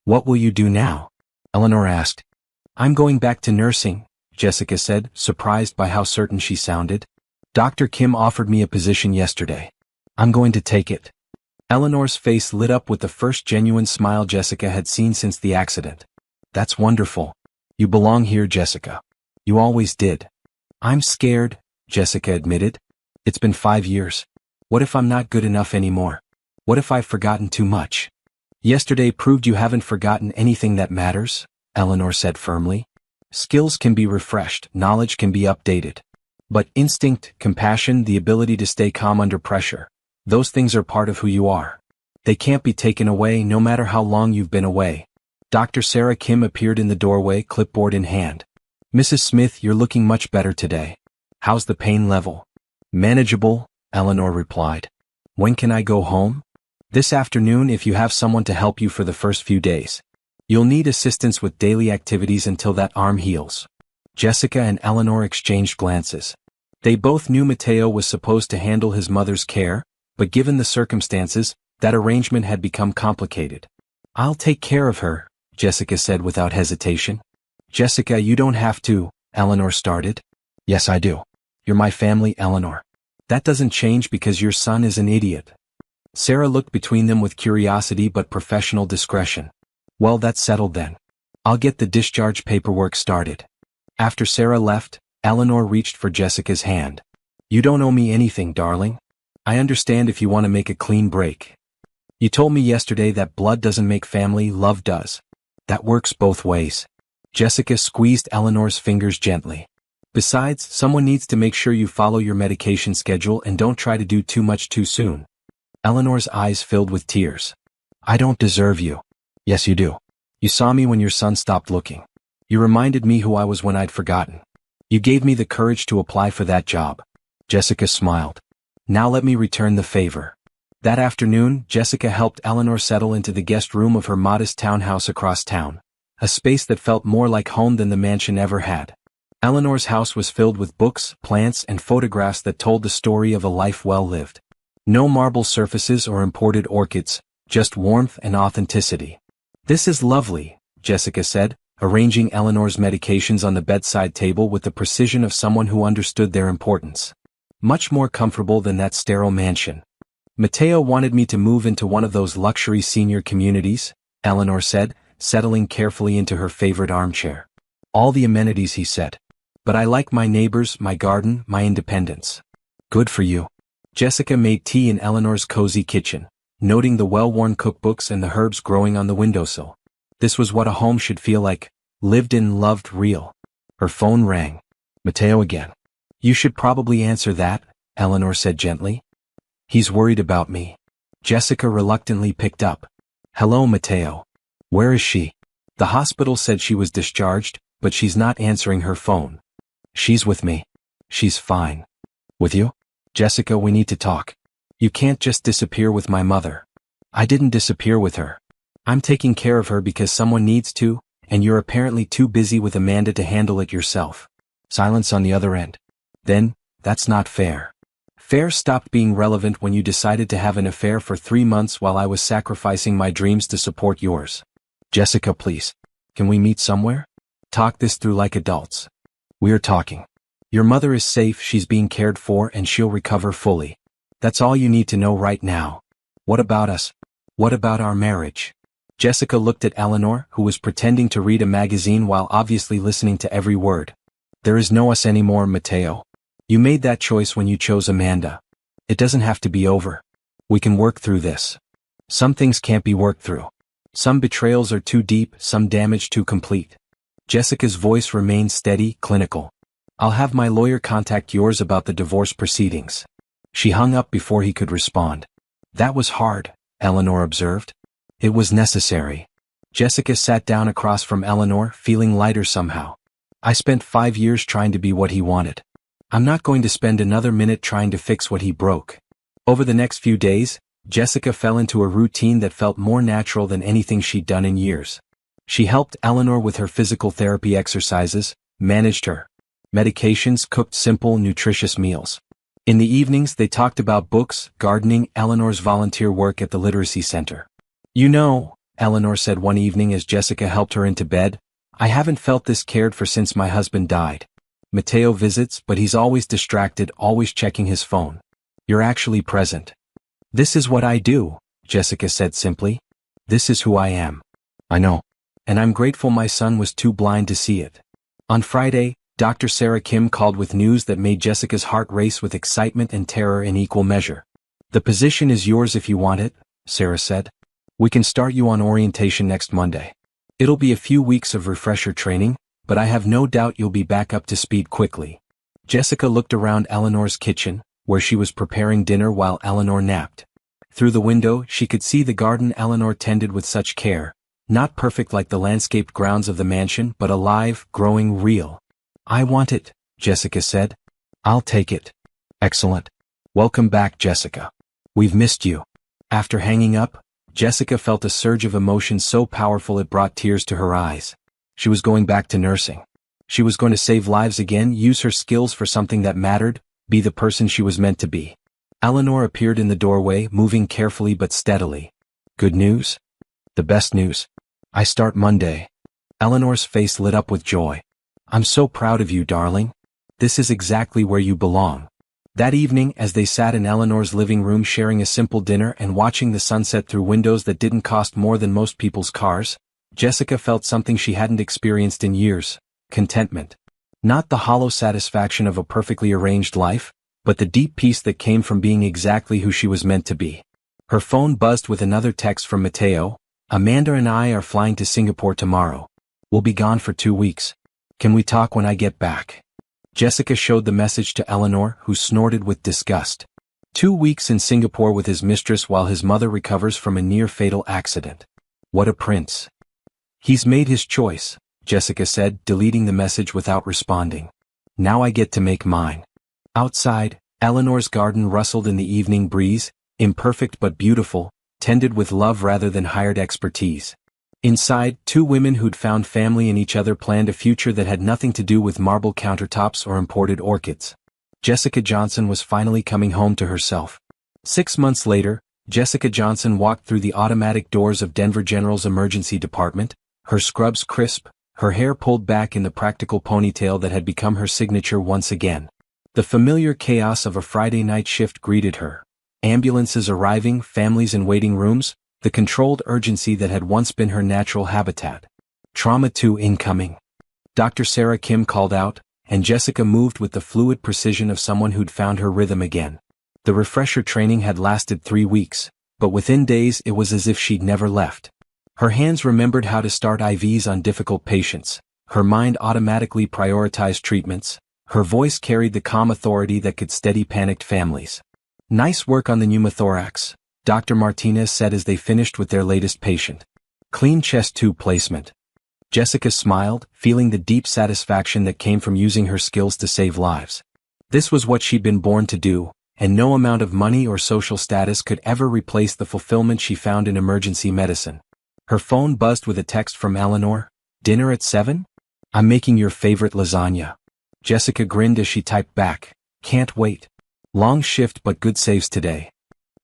"What will you do now?" Eleanor asked. "I'm going back to nursing," Jessica said, surprised by how certain she sounded. "Dr. Kim offered me a position yesterday. I'm going to take it." Eleanor's face lit up with the first genuine smile Jessica had seen since the accident. "That's wonderful. You belong here, Jessica. You always did." "I'm scared," Jessica admitted. "It's been 5 years. What if I'm not good enough anymore? What if I've forgotten too much?" "Yesterday proved you haven't forgotten anything that matters," Eleanor said firmly. "Skills can be refreshed, knowledge can be updated. But instinct, compassion, the ability to stay calm under pressure, those things are part of who you are. They can't be taken away no matter how long you've been away." Dr. Sarah Kim appeared in the doorway, clipboard in hand. "Mrs. Smith, you're looking much better today. How's the pain level?" "Manageable," Eleanor replied. "When can I go home?" "This afternoon if you have someone to help you for the first few days. You'll need assistance with daily activities until that arm heals." Jessica and Eleanor exchanged glances. They both knew Mateo was supposed to handle his mother's care, but given the circumstances, that arrangement had become complicated. "I'll take care of her," Jessica said without hesitation. "Jessica, you don't have to," Eleanor started. "Yes, I do. You're my family, Eleanor. That doesn't change because your son is an idiot." Sarah looked between them with curiosity but professional discretion. "Well, that's settled then. I'll get the discharge paperwork started." After Sarah left, Eleanor reached for Jessica's hand. "You don't owe me anything, darling. I understand if you want to make a clean break. You told me yesterday that blood doesn't make family, love does. That works both ways." Jessica squeezed Eleanor's fingers gently. "Besides, someone needs to make sure you follow your medication schedule and don't try to do too much too soon." Eleanor's eyes filled with tears. "I don't deserve you." "Yes, you do. You saw me when your son stopped looking. You reminded me who I was when I'd forgotten. You gave me the courage to apply for that job." Jessica smiled. "Now let me return the favor." That afternoon, Jessica helped Eleanor settle into the guest room of her modest townhouse across town, a space that felt more like home than the mansion ever had. Eleanor's house was filled with books, plants, and photographs that told the story of a life well lived. No marble surfaces or imported orchids, just warmth and authenticity. "This is lovely," Jessica said, arranging Eleanor's medications on the bedside table with the precision of someone who understood their importance. "Much more comfortable than that sterile mansion." "Mateo wanted me to move into one of those luxury senior communities," Eleanor said, settling carefully into her favorite armchair. "All the amenities," he said. "But I like my neighbors, my garden, my independence." "Good for you." Jessica made tea in Eleanor's cozy kitchen, noting the well-worn cookbooks and the herbs growing on the windowsill. This was what a home should feel like, lived in, loved, real. Her phone rang. Mateo again. You should probably answer that, Eleanor said gently. He's worried about me. Jessica reluctantly picked up. Hello, Mateo. Where is she? The hospital said she was discharged, but she's not answering her phone. She's with me. She's fine. With you? Jessica, we need to talk. You can't just disappear with my mother. I didn't disappear with her. I'm taking care of her because someone needs to, and you're apparently too busy with Amanda to handle it yourself. Silence on the other end. Then, that's not fair. Fair stopped being relevant when you decided to have an affair for 3 months while I was sacrificing my dreams to support yours. Jessica, please. Can we meet somewhere? Talk this through like adults. We're talking. Your mother is safe, she's being cared for, and she'll recover fully. That's all you need to know right now. What about us? What about our marriage? Jessica looked at Eleanor, who was pretending to read a magazine while obviously listening to every word. There is no us anymore, Mateo. You made that choice when you chose Amanda. It doesn't have to be over. We can work through this. Some things can't be worked through. Some betrayals are too deep, some damage too complete. Jessica's voice remained steady, clinical. I'll have my lawyer contact yours about the divorce proceedings. She hung up before he could respond. That was hard, Eleanor observed. It was necessary. Jessica sat down across from Eleanor, feeling lighter somehow. I spent 5 years trying to be what he wanted. I'm not going to spend another minute trying to fix what he broke. Over the next few days, Jessica fell into a routine that felt more natural than anything she'd done in years. She helped Eleanor with her physical therapy exercises, managed her medications, cooked simple, nutritious meals. In the evenings they talked about books, gardening, Eleanor's volunteer work at the literacy center. You know, Eleanor said one evening as Jessica helped her into bed, I haven't felt this cared for since my husband died. Mateo visits, but he's always distracted, always checking his phone. You're actually present. This is what I do, Jessica said simply. This is who I am. I know. And I'm grateful my son was too blind to see it. On Friday, Dr. Sarah Kim called with news that made Jessica's heart race with excitement and terror in equal measure. The position is yours if you want it, Sarah said. We can start you on orientation next Monday. It'll be a few weeks of refresher training, but I have no doubt you'll be back up to speed quickly. Jessica looked around Eleanor's kitchen, where she was preparing dinner while Eleanor napped. Through the window she could see the garden Eleanor tended with such care, not perfect like the landscaped grounds of the mansion, but alive, growing, real. I want it, Jessica said. I'll take it. Excellent. Welcome back, Jessica. We've missed you. After hanging up, Jessica felt a surge of emotion so powerful it brought tears to her eyes. She was going back to nursing. She was going to save lives again, use her skills for something that mattered, be the person she was meant to be. Eleanor appeared in the doorway, moving carefully but steadily. Good news? The best news. I start Monday. Eleanor's face lit up with joy. I'm so proud of you, darling. This is exactly where you belong. That evening, as they sat in Eleanor's living room sharing a simple dinner and watching the sunset through windows that didn't cost more than most people's cars, Jessica felt something she hadn't experienced in years: contentment. Not the hollow satisfaction of a perfectly arranged life, but the deep peace that came from being exactly who she was meant to be. Her phone buzzed with another text from Mateo. Amanda and I are flying to Singapore tomorrow. We'll be gone for 2 weeks. Can we talk when I get back? Jessica showed the message to Eleanor, who snorted with disgust. 2 weeks in Singapore with his mistress while his mother recovers from a near-fatal accident. What a prince. He's made his choice, Jessica said, deleting the message without responding. Now I get to make mine. Outside, Eleanor's garden rustled in the evening breeze, imperfect but beautiful, tended with love rather than hired expertise. Inside, 2 women who'd found family in each other planned a future that had nothing to do with marble countertops or imported orchids. Jessica Johnson was finally coming home to herself. 6 months later, Jessica Johnson walked through the automatic doors of Denver General's emergency department, her scrubs crisp, her hair pulled back in the practical ponytail that had become her signature once again. The familiar chaos of a Friday night shift greeted her. Ambulances arriving, families in waiting rooms, the controlled urgency that had once been her natural habitat. Trauma 2 incoming. Dr. Sarah Kim called out, and Jessica moved with the fluid precision of someone who'd found her rhythm again. The refresher training had lasted 3 weeks, but within days it was as if she'd never left. Her hands remembered how to start IVs on difficult patients, Her mind automatically prioritized treatments. Her voice carried the calm authority that could steady panicked families. "Nice work on the pneumothorax," Dr. Martinez said as they finished with their latest patient. "Clean chest tube placement." Jessica smiled, feeling the deep satisfaction that came from using her skills to save lives. This was what she'd been born to do, and no amount of money or social status could ever replace the fulfillment she found in emergency medicine. Her phone buzzed with a text from Eleanor. "Dinner at 7? I'm making your favorite lasagna." Jessica grinned as she typed back, "Can't wait. Long shift but good saves today."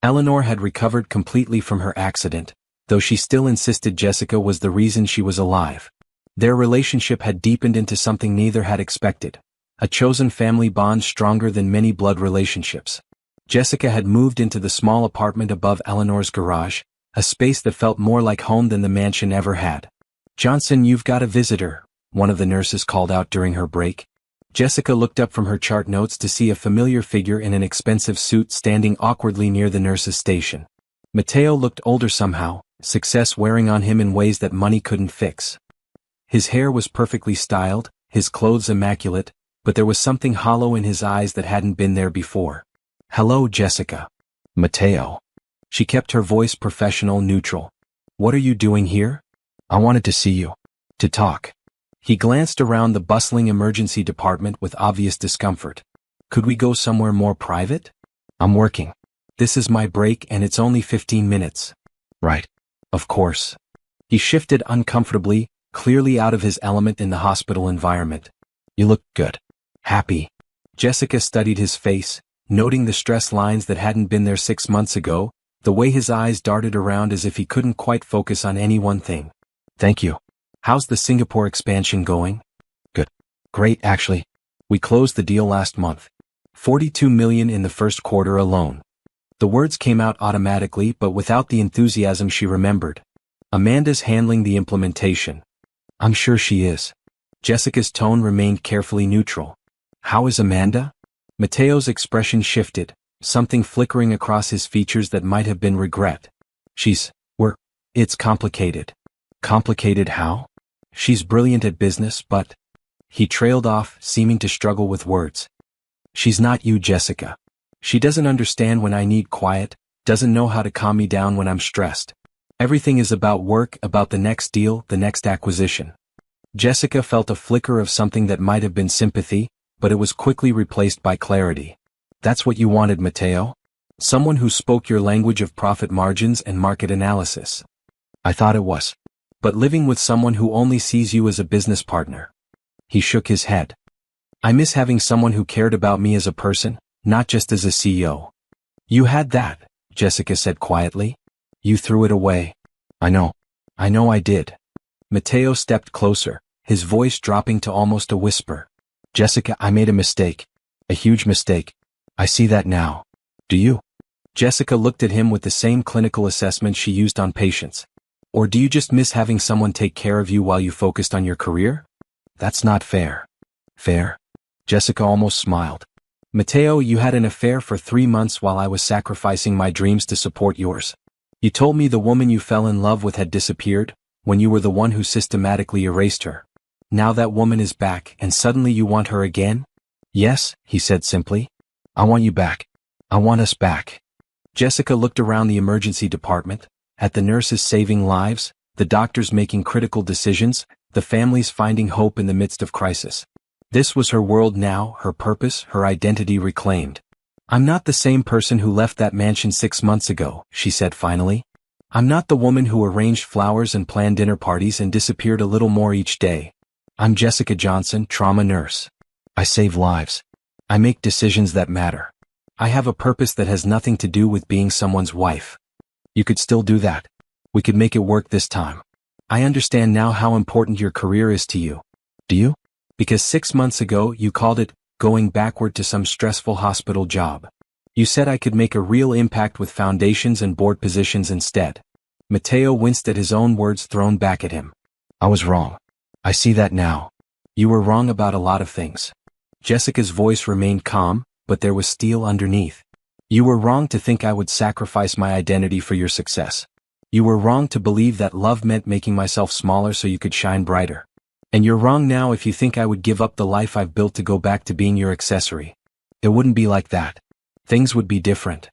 Eleanor had recovered completely from her accident, though she still insisted Jessica was the reason she was alive. Their relationship had deepened into something neither had expected, a chosen family bond stronger than many blood relationships. Jessica had moved into the small apartment above Eleanor's garage, a space that felt more like home than the mansion ever had. "Johnson, you've got a visitor," one of the nurses called out during her break. Jessica looked up from her chart notes to see a familiar figure in an expensive suit standing awkwardly near the nurse's station. Mateo looked older somehow, success wearing on him in ways that money couldn't fix. His hair was perfectly styled, his clothes immaculate, but there was something hollow in his eyes that hadn't been there before. "Hello, Jessica." "Mateo." She kept her voice professional, neutral. "What are you doing here?" "I wanted to see you. To talk." He glanced around the bustling emergency department with obvious discomfort. "Could we go somewhere more private?" "I'm working. This is my break and it's only 15 minutes. "Right. Of course." He shifted uncomfortably, clearly out of his element in the hospital environment. "You look good. Happy." Jessica studied his face, noting the stress lines that hadn't been there 6 months ago, the way his eyes darted around as if he couldn't quite focus on any one thing. "Thank you. How's the Singapore expansion going?" "Good. Great, actually. We closed the deal last month. 42 million in the first quarter alone." The words came out automatically but without the enthusiasm she remembered. "Amanda's handling the implementation." "I'm sure she is." Jessica's tone remained carefully neutral. "How is Amanda?" Mateo's expression shifted, something flickering across his features that might have been regret. It's complicated." "Complicated how?" "She's brilliant at business, but..." He trailed off, seeming to struggle with words. "She's not you, Jessica. She doesn't understand when I need quiet, doesn't know how to calm me down when I'm stressed. Everything is about work, about the next deal, the next acquisition." Jessica felt a flicker of something that might have been sympathy, but it was quickly replaced by clarity. "That's what you wanted, Mateo? Someone who spoke your language of profit margins and market analysis." "I thought it was. But living with someone who only sees you as a business partner." He shook his head. "I miss having someone who cared about me as a person, not just as a CEO." "You had that," Jessica said quietly. "You threw it away." I know I did." Mateo stepped closer, his voice dropping to almost a whisper. "Jessica, I made a mistake. A huge mistake. I see that now. Do you?" Jessica looked at him with the same clinical assessment she used on patients. "Or do you just miss having someone take care of you while you focused on your career?" "That's not fair." "Fair?" Jessica almost smiled. "Mateo, you had an affair for 3 months while I was sacrificing my dreams to support yours. You told me the woman you fell in love with had disappeared, when you were the one who systematically erased her. Now that woman is back and suddenly you want her again?" "Yes," he said simply. "I want you back. I want us back." Jessica looked around the emergency department, at the nurses saving lives, the doctors making critical decisions, the families finding hope in the midst of crisis. This was her world now, her purpose, her identity reclaimed. "I'm not the same person who left that mansion 6 months ago," she said finally. "I'm not the woman who arranged flowers and planned dinner parties and disappeared a little more each day. I'm Jessica Johnson, trauma nurse. I save lives. I make decisions that matter. I have a purpose that has nothing to do with being someone's wife." "You could still do that. We could make it work this time. I understand now how important your career is to you." "Do you?" "Because 6 months ago you called it going backward to some stressful hospital job. You said I could make a real impact with foundations and board positions instead." Mateo winced at his own words thrown back at him. "I was wrong. I see that now." "You were wrong about a lot of things." Jessica's voice remained calm, but there was steel underneath. "You were wrong to think I would sacrifice my identity for your success. You were wrong to believe that love meant making myself smaller so you could shine brighter. And you're wrong now if you think I would give up the life I've built to go back to being your accessory. It wouldn't be like that. Things would be different.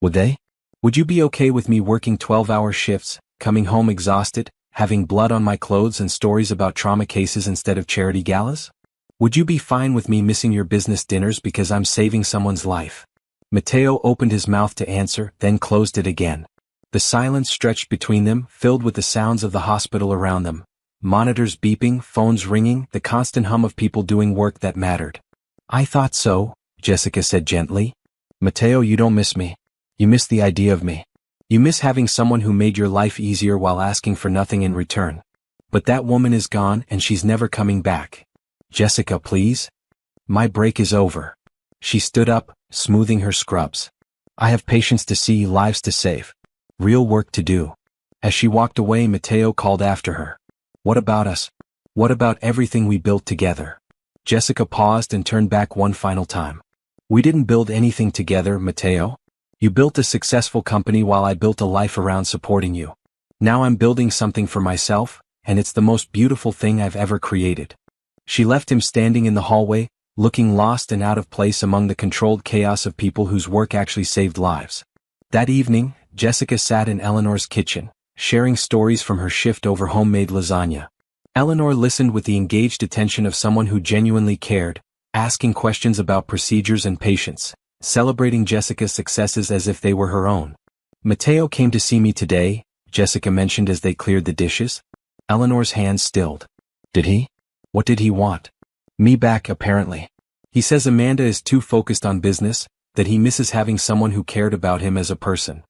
Would they? Would you be okay with me working 12-hour shifts, coming home exhausted, having blood on my clothes and stories about trauma cases instead of charity galas? Would you be fine with me missing your business dinners because I'm saving someone's life? Matteo opened his mouth to answer, then closed it again. The silence stretched between them, filled with the sounds of the hospital around them. Monitors beeping, phones ringing, the constant hum of people doing work that mattered. I thought so, Jessica said gently. Matteo, you don't miss me. You miss the idea of me. You miss having someone who made your life easier while asking for nothing in return. But that woman is gone and she's never coming back. Jessica, please? My break is over. She stood up, smoothing her scrubs. I have patients to see, lives to save. Real work to do. As she walked away, Matteo called after her. What about us? What about everything we built together? Jessica paused and turned back one final time. We didn't build anything together, Matteo. You built a successful company while I built a life around supporting you. Now I'm building something for myself, and it's the most beautiful thing I've ever created. She left him standing in the hallway, looking lost and out of place among the controlled chaos of people whose work actually saved lives. That evening, Jessica sat in Eleanor's kitchen, sharing stories from her shift over homemade lasagna. Eleanor listened with the engaged attention of someone who genuinely cared, asking questions about procedures and patients, celebrating Jessica's successes as if they were her own. Matteo came to see me today, Jessica mentioned as they cleared the dishes. Eleanor's hands stilled. Did he? What did he want? Me back, apparently. He says Amanda is too focused on business, that he misses having someone who cared about him as a person.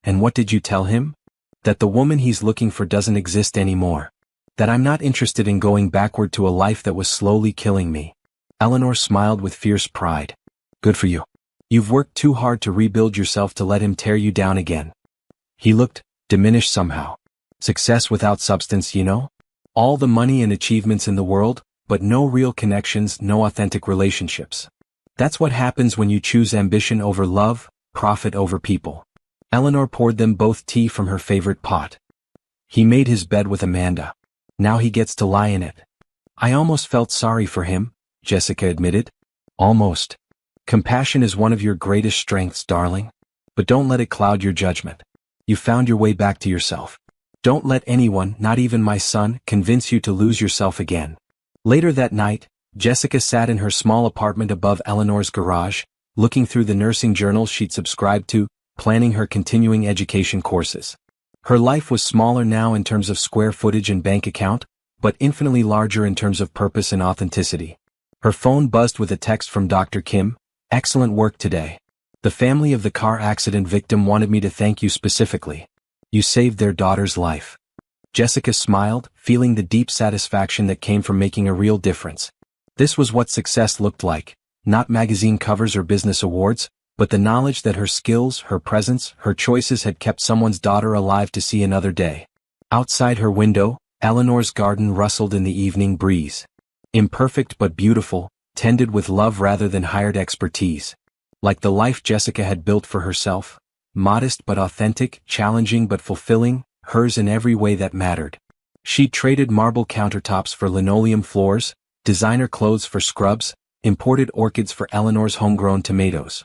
And what did you tell him? That the woman he's looking for doesn't exist anymore. That I'm not interested in going backward to a life that was slowly killing me. Eleanor smiled with fierce pride. Good for you. You've worked too hard to rebuild yourself to let him tear you down again. He looked diminished somehow. Success without substance, you know? All the money and achievements in the world, but no real connections, no authentic relationships. That's what happens when you choose ambition over love, profit over people. Eleanor poured them both tea from her favorite pot. He made his bed with Amanda. Now he gets to lie in it. I almost felt sorry for him, Jessica admitted. Almost. Compassion is one of your greatest strengths, darling. But don't let it cloud your judgment. You found your way back to yourself. Don't let anyone, not even my son, convince you to lose yourself again. Later that night, Jessica sat in her small apartment above Eleanor's garage, looking through the nursing journals she'd subscribed to, planning her continuing education courses. Her life was smaller now in terms of square footage and bank account, but infinitely larger in terms of purpose and authenticity. Her phone buzzed with a text from Dr. Kim. Excellent work today. The family of the car accident victim wanted me to thank you specifically. You saved their daughter's life. Jessica smiled, feeling the deep satisfaction that came from making a real difference. This was what success looked like, not magazine covers or business awards, but the knowledge that her skills, her presence, her choices had kept someone's daughter alive to see another day. Outside her window, Eleanor's garden rustled in the evening breeze. Imperfect but beautiful, tended with love rather than hired expertise. Like the life Jessica had built for herself, modest but authentic, challenging but fulfilling, hers in every way that mattered. She'd traded marble countertops for linoleum floors, designer clothes for scrubs, imported orchids for Eleanor's homegrown tomatoes.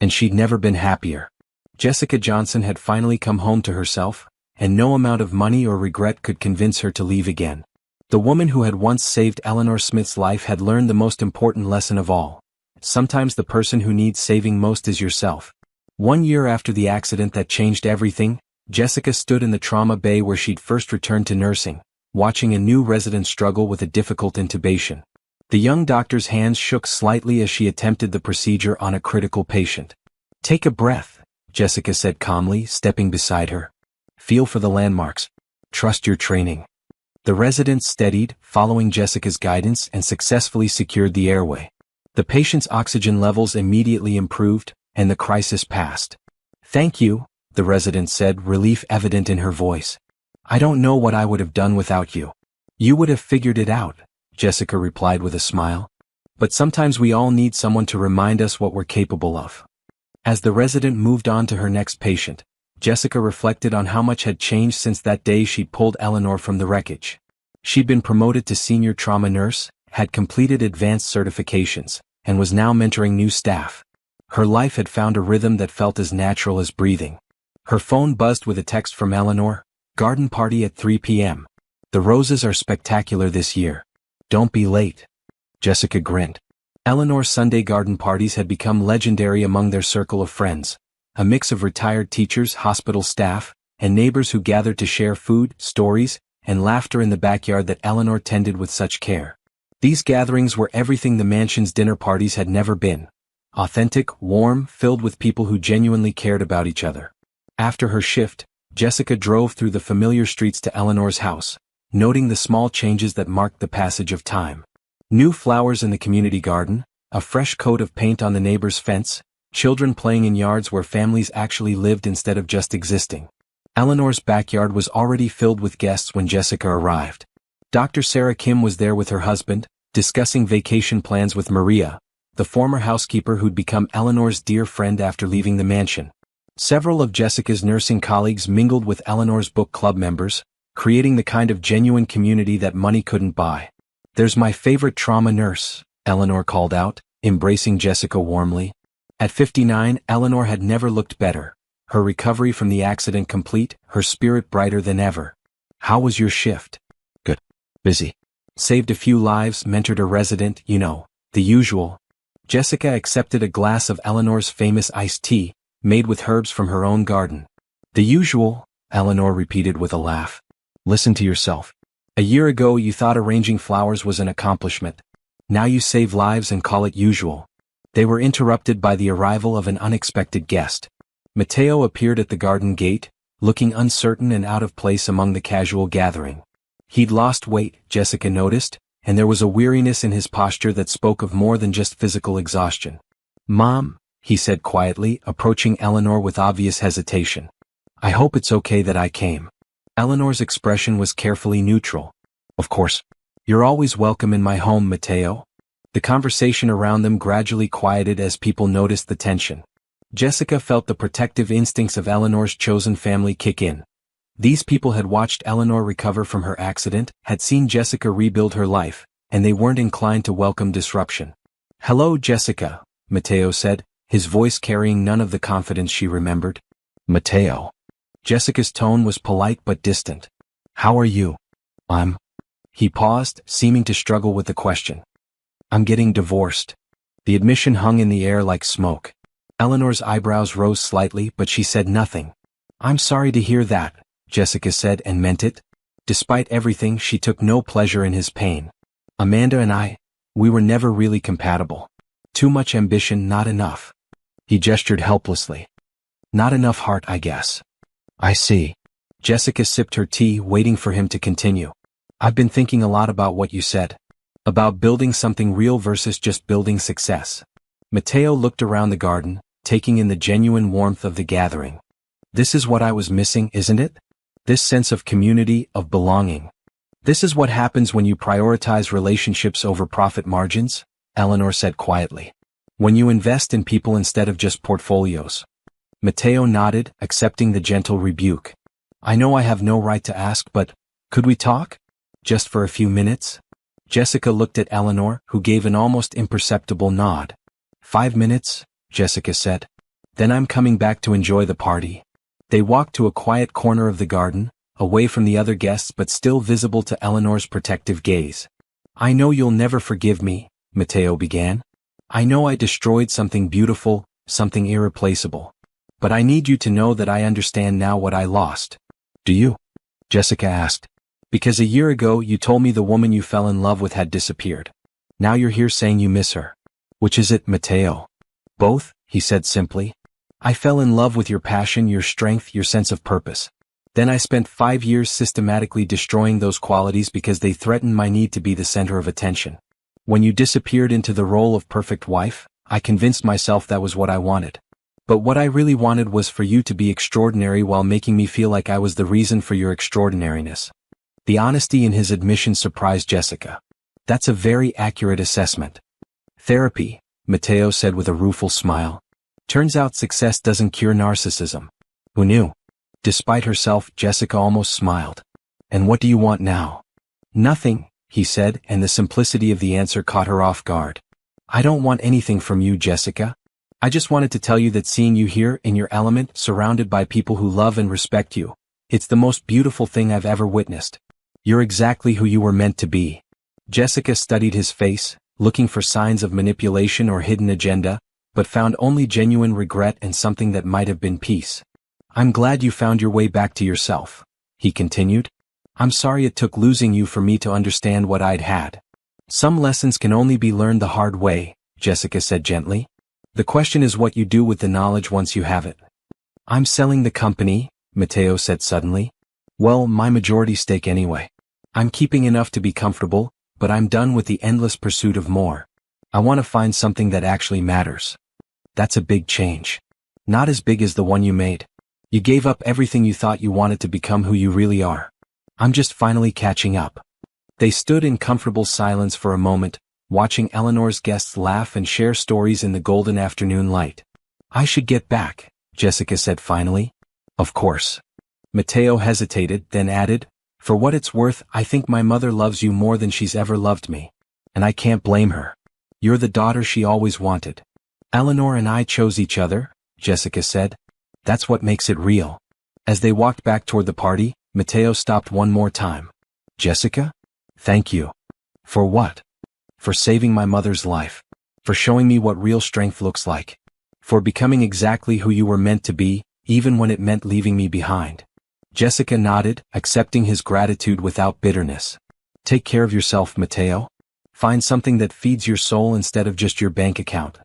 And she'd never been happier. Jessica Johnson had finally come home to herself, and no amount of money or regret could convince her to leave again. The woman who had once saved Eleanor Smith's life had learned the most important lesson of all. Sometimes the person who needs saving most is yourself. 1 year after the accident that changed everything, Jessica stood in the trauma bay where she'd first returned to nursing, watching a new resident struggle with a difficult intubation. The young doctor's hands shook slightly as she attempted the procedure on a critical patient. Take a breath, Jessica said calmly, stepping beside her. Feel for the landmarks. Trust your training. The resident steadied, following Jessica's guidance, and successfully secured the airway. The patient's oxygen levels immediately improved, and the crisis passed. Thank you, the resident said, relief evident in her voice. I don't know what I would have done without you. You would have figured it out, Jessica replied with a smile. But sometimes we all need someone to remind us what we're capable of. As the resident moved on to her next patient, Jessica reflected on how much had changed since that day she'd pulled Eleanor from the wreckage. She'd been promoted to senior trauma nurse, had completed advanced certifications, and was now mentoring new staff. Her life had found a rhythm that felt as natural as breathing. Her phone buzzed with a text from Eleanor. Garden party at 3 p.m. The roses are spectacular this year. Don't be late. Jessica grinned. Eleanor's Sunday garden parties had become legendary among their circle of friends, a mix of retired teachers, hospital staff, and neighbors who gathered to share food, stories, and laughter in the backyard that Eleanor tended with such care. These gatherings were everything the mansion's dinner parties had never been. Authentic, warm, filled with people who genuinely cared about each other. After her shift, Jessica drove through the familiar streets to Eleanor's house, noting the small changes that marked the passage of time. New flowers in the community garden, a fresh coat of paint on the neighbor's fence, children playing in yards where families actually lived instead of just existing. Eleanor's backyard was already filled with guests when Jessica arrived. Dr. Sarah Kim was there with her husband, discussing vacation plans with Maria, the former housekeeper who'd become Eleanor's dear friend after leaving the mansion. Several of Jessica's nursing colleagues mingled with Eleanor's book club members, creating the kind of genuine community that money couldn't buy. "There's my favorite trauma nurse," Eleanor called out, embracing Jessica warmly. At 59, Eleanor had never looked better. Her recovery from the accident complete, her spirit brighter than ever. "How was your shift?" "Good. Busy. Saved a few lives, mentored a resident, you know, the usual." Jessica accepted a glass of Eleanor's famous iced tea, made with herbs from her own garden. "The usual," Eleanor repeated with a laugh. "Listen to yourself. A year ago you thought arranging flowers was an accomplishment. Now you save lives and call it usual." They were interrupted by the arrival of an unexpected guest. Matteo appeared at the garden gate, looking uncertain and out of place among the casual gathering. He'd lost weight, Jessica noticed, and there was a weariness in his posture that spoke of more than just physical exhaustion. "Mom," he said quietly, approaching Eleanor with obvious hesitation. "I hope it's okay that I came." Eleanor's expression was carefully neutral. "Of course. You're always welcome in my home, Matteo." The conversation around them gradually quieted as people noticed the tension. Jessica felt the protective instincts of Eleanor's chosen family kick in. These people had watched Eleanor recover from her accident, had seen Jessica rebuild her life, and they weren't inclined to welcome disruption. "Hello, Jessica," Matteo said, his voice carrying none of the confidence she remembered. "Matteo." Jessica's tone was polite but distant. "How are you?" "I'm..." He paused, seeming to struggle with the question. "I'm getting divorced." The admission hung in the air like smoke. Eleanor's eyebrows rose slightly, but she said nothing. "I'm sorry to hear that," Jessica said, and meant it. Despite everything, she took no pleasure in his pain. "Amanda and we were never really compatible. Too much ambition, not enough." He gestured helplessly. "Not enough heart, I guess." "I see." Jessica sipped her tea, waiting for him to continue. "I've been thinking a lot about what you said. About building something real versus just building success." Matteo looked around the garden, taking in the genuine warmth of the gathering. "This is what I was missing, isn't it? This sense of community, of belonging. This is what happens when you prioritize relationships over profit margins," Eleanor said quietly. "When you invest in people instead of just portfolios." Matteo nodded, accepting the gentle rebuke. "I know I have no right to ask, but could we talk? Just for a few minutes?" Jessica looked at Eleanor, who gave an almost imperceptible nod. "5 minutes," Jessica said. "Then I'm coming back to enjoy the party." They walked to a quiet corner of the garden, away from the other guests but still visible to Eleanor's protective gaze. "I know you'll never forgive me," Matteo began. "I know I destroyed something beautiful, something irreplaceable. But I need you to know that I understand now what I lost." "Do you?" Jessica asked. "Because a year ago you told me the woman you fell in love with had disappeared. Now you're here saying you miss her. Which is it, Matteo?" "Both," he said simply. "I fell in love with your passion, your strength, your sense of purpose. Then I spent 5 years systematically destroying those qualities because they threatened my need to be the center of attention. When you disappeared into the role of perfect wife, I convinced myself that was what I wanted. But what I really wanted was for you to be extraordinary while making me feel like I was the reason for your extraordinariness." The honesty in his admission surprised Jessica. "That's a very accurate assessment." "Therapy," Matteo said with a rueful smile. "Turns out success doesn't cure narcissism." "Who knew?" Despite herself, Jessica almost smiled. "And what do you want now?" Nothing, he said, and the simplicity of the answer caught her off guard. I don't want anything from you, Jessica. I just wanted to tell you that seeing you here in your element, surrounded by people who love and respect you, it's the most beautiful thing I've ever witnessed. You're exactly who you were meant to be. Jessica studied his face, looking for signs of manipulation or hidden agenda, but found only genuine regret and something that might have been peace. I'm glad you found your way back to yourself, he continued. I'm sorry it took losing you for me to understand what I'd had. Some lessons can only be learned the hard way, Jessica said gently. The question is what you do with the knowledge once you have it. I'm selling the company, Matteo said suddenly. Well, my majority stake anyway. I'm keeping enough to be comfortable, but I'm done with the endless pursuit of more. I want to find something that actually matters. That's a big change. Not as big as the one you made. You gave up everything you thought you wanted to become who you really are. I'm just finally catching up. They stood in comfortable silence for a moment, watching Eleanor's guests laugh and share stories in the golden afternoon light. I should get back, Jessica said finally. Of course. Matteo hesitated, then added, for what it's worth, I think my mother loves you more than she's ever loved me. And I can't blame her. You're the daughter she always wanted. Eleanor and I chose each other, Jessica said. That's what makes it real. As they walked back toward the party, Matteo stopped one more time. Jessica? Thank you. For what? For saving my mother's life. For showing me what real strength looks like. For becoming exactly who you were meant to be, even when it meant leaving me behind. Jessica nodded, accepting his gratitude without bitterness. Take care of yourself, Matteo. Find something that feeds your soul instead of just your bank account.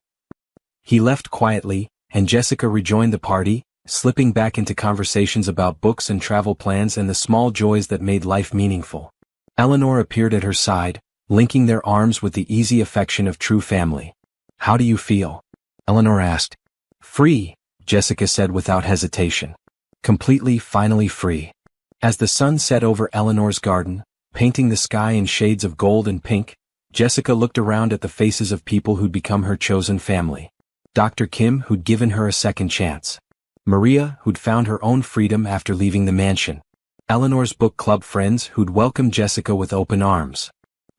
He left quietly, and Jessica rejoined the party, slipping back into conversations about books and travel plans and the small joys that made life meaningful. Eleanor appeared at her side, linking their arms with the easy affection of true family. How do you feel? Eleanor asked. Free, Jessica said without hesitation. Completely, finally free. As the sun set over Eleanor's garden, painting the sky in shades of gold and pink, Jessica looked around at the faces of people who'd become her chosen family. Dr. Kim, who'd given her a second chance. Maria, who'd found her own freedom after leaving the mansion. Eleanor's book club friends who'd welcomed Jessica with open arms.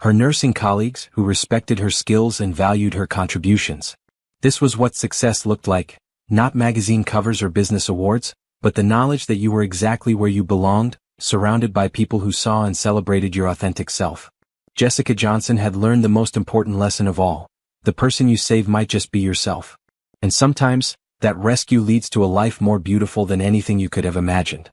Her nursing colleagues who respected her skills and valued her contributions. This was what success looked like, not magazine covers or business awards, but the knowledge that you were exactly where you belonged, surrounded by people who saw and celebrated your authentic self. Jessica Johnson had learned the most important lesson of all. The person you save might just be yourself. And sometimes, that rescue leads to a life more beautiful than anything you could have imagined.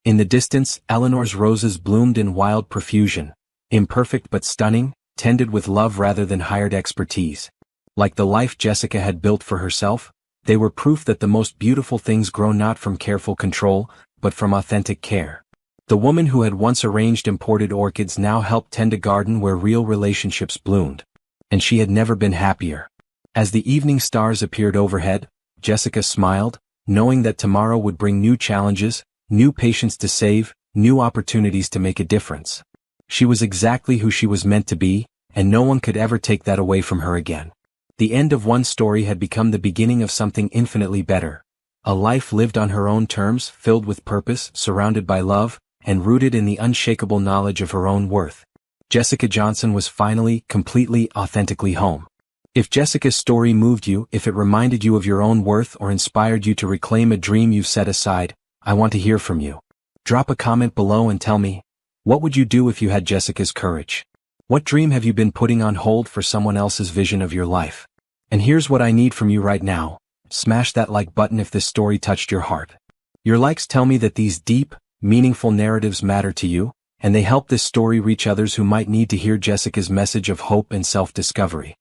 In the distance, Eleanor's roses bloomed in wild profusion, imperfect but stunning, tended with love rather than hired expertise. Like the life Jessica had built for herself, they were proof that the most beautiful things grow not from careful control, but from authentic care. The woman who had once arranged imported orchids now helped tend a garden where real relationships bloomed. And she had never been happier. As the evening stars appeared overhead, Jessica smiled, knowing that tomorrow would bring new challenges, new patients to save, new opportunities to make a difference. She was exactly who she was meant to be, and no one could ever take that away from her again. The end of one story had become the beginning of something infinitely better. A life lived on her own terms, filled with purpose, surrounded by love, and rooted in the unshakable knowledge of her own worth. Jessica Johnson was finally, completely, authentically home. If Jessica's story moved you, if it reminded you of your own worth or inspired you to reclaim a dream you've set aside, I want to hear from you. Drop a comment below and tell me, what would you do if you had Jessica's courage? What dream have you been putting on hold for someone else's vision of your life? And here's what I need from you right now. Smash that like button if this story touched your heart. Your likes tell me that these deep, meaningful narratives matter to you, and they help this story reach others who might need to hear Jessica's message of hope and self-discovery.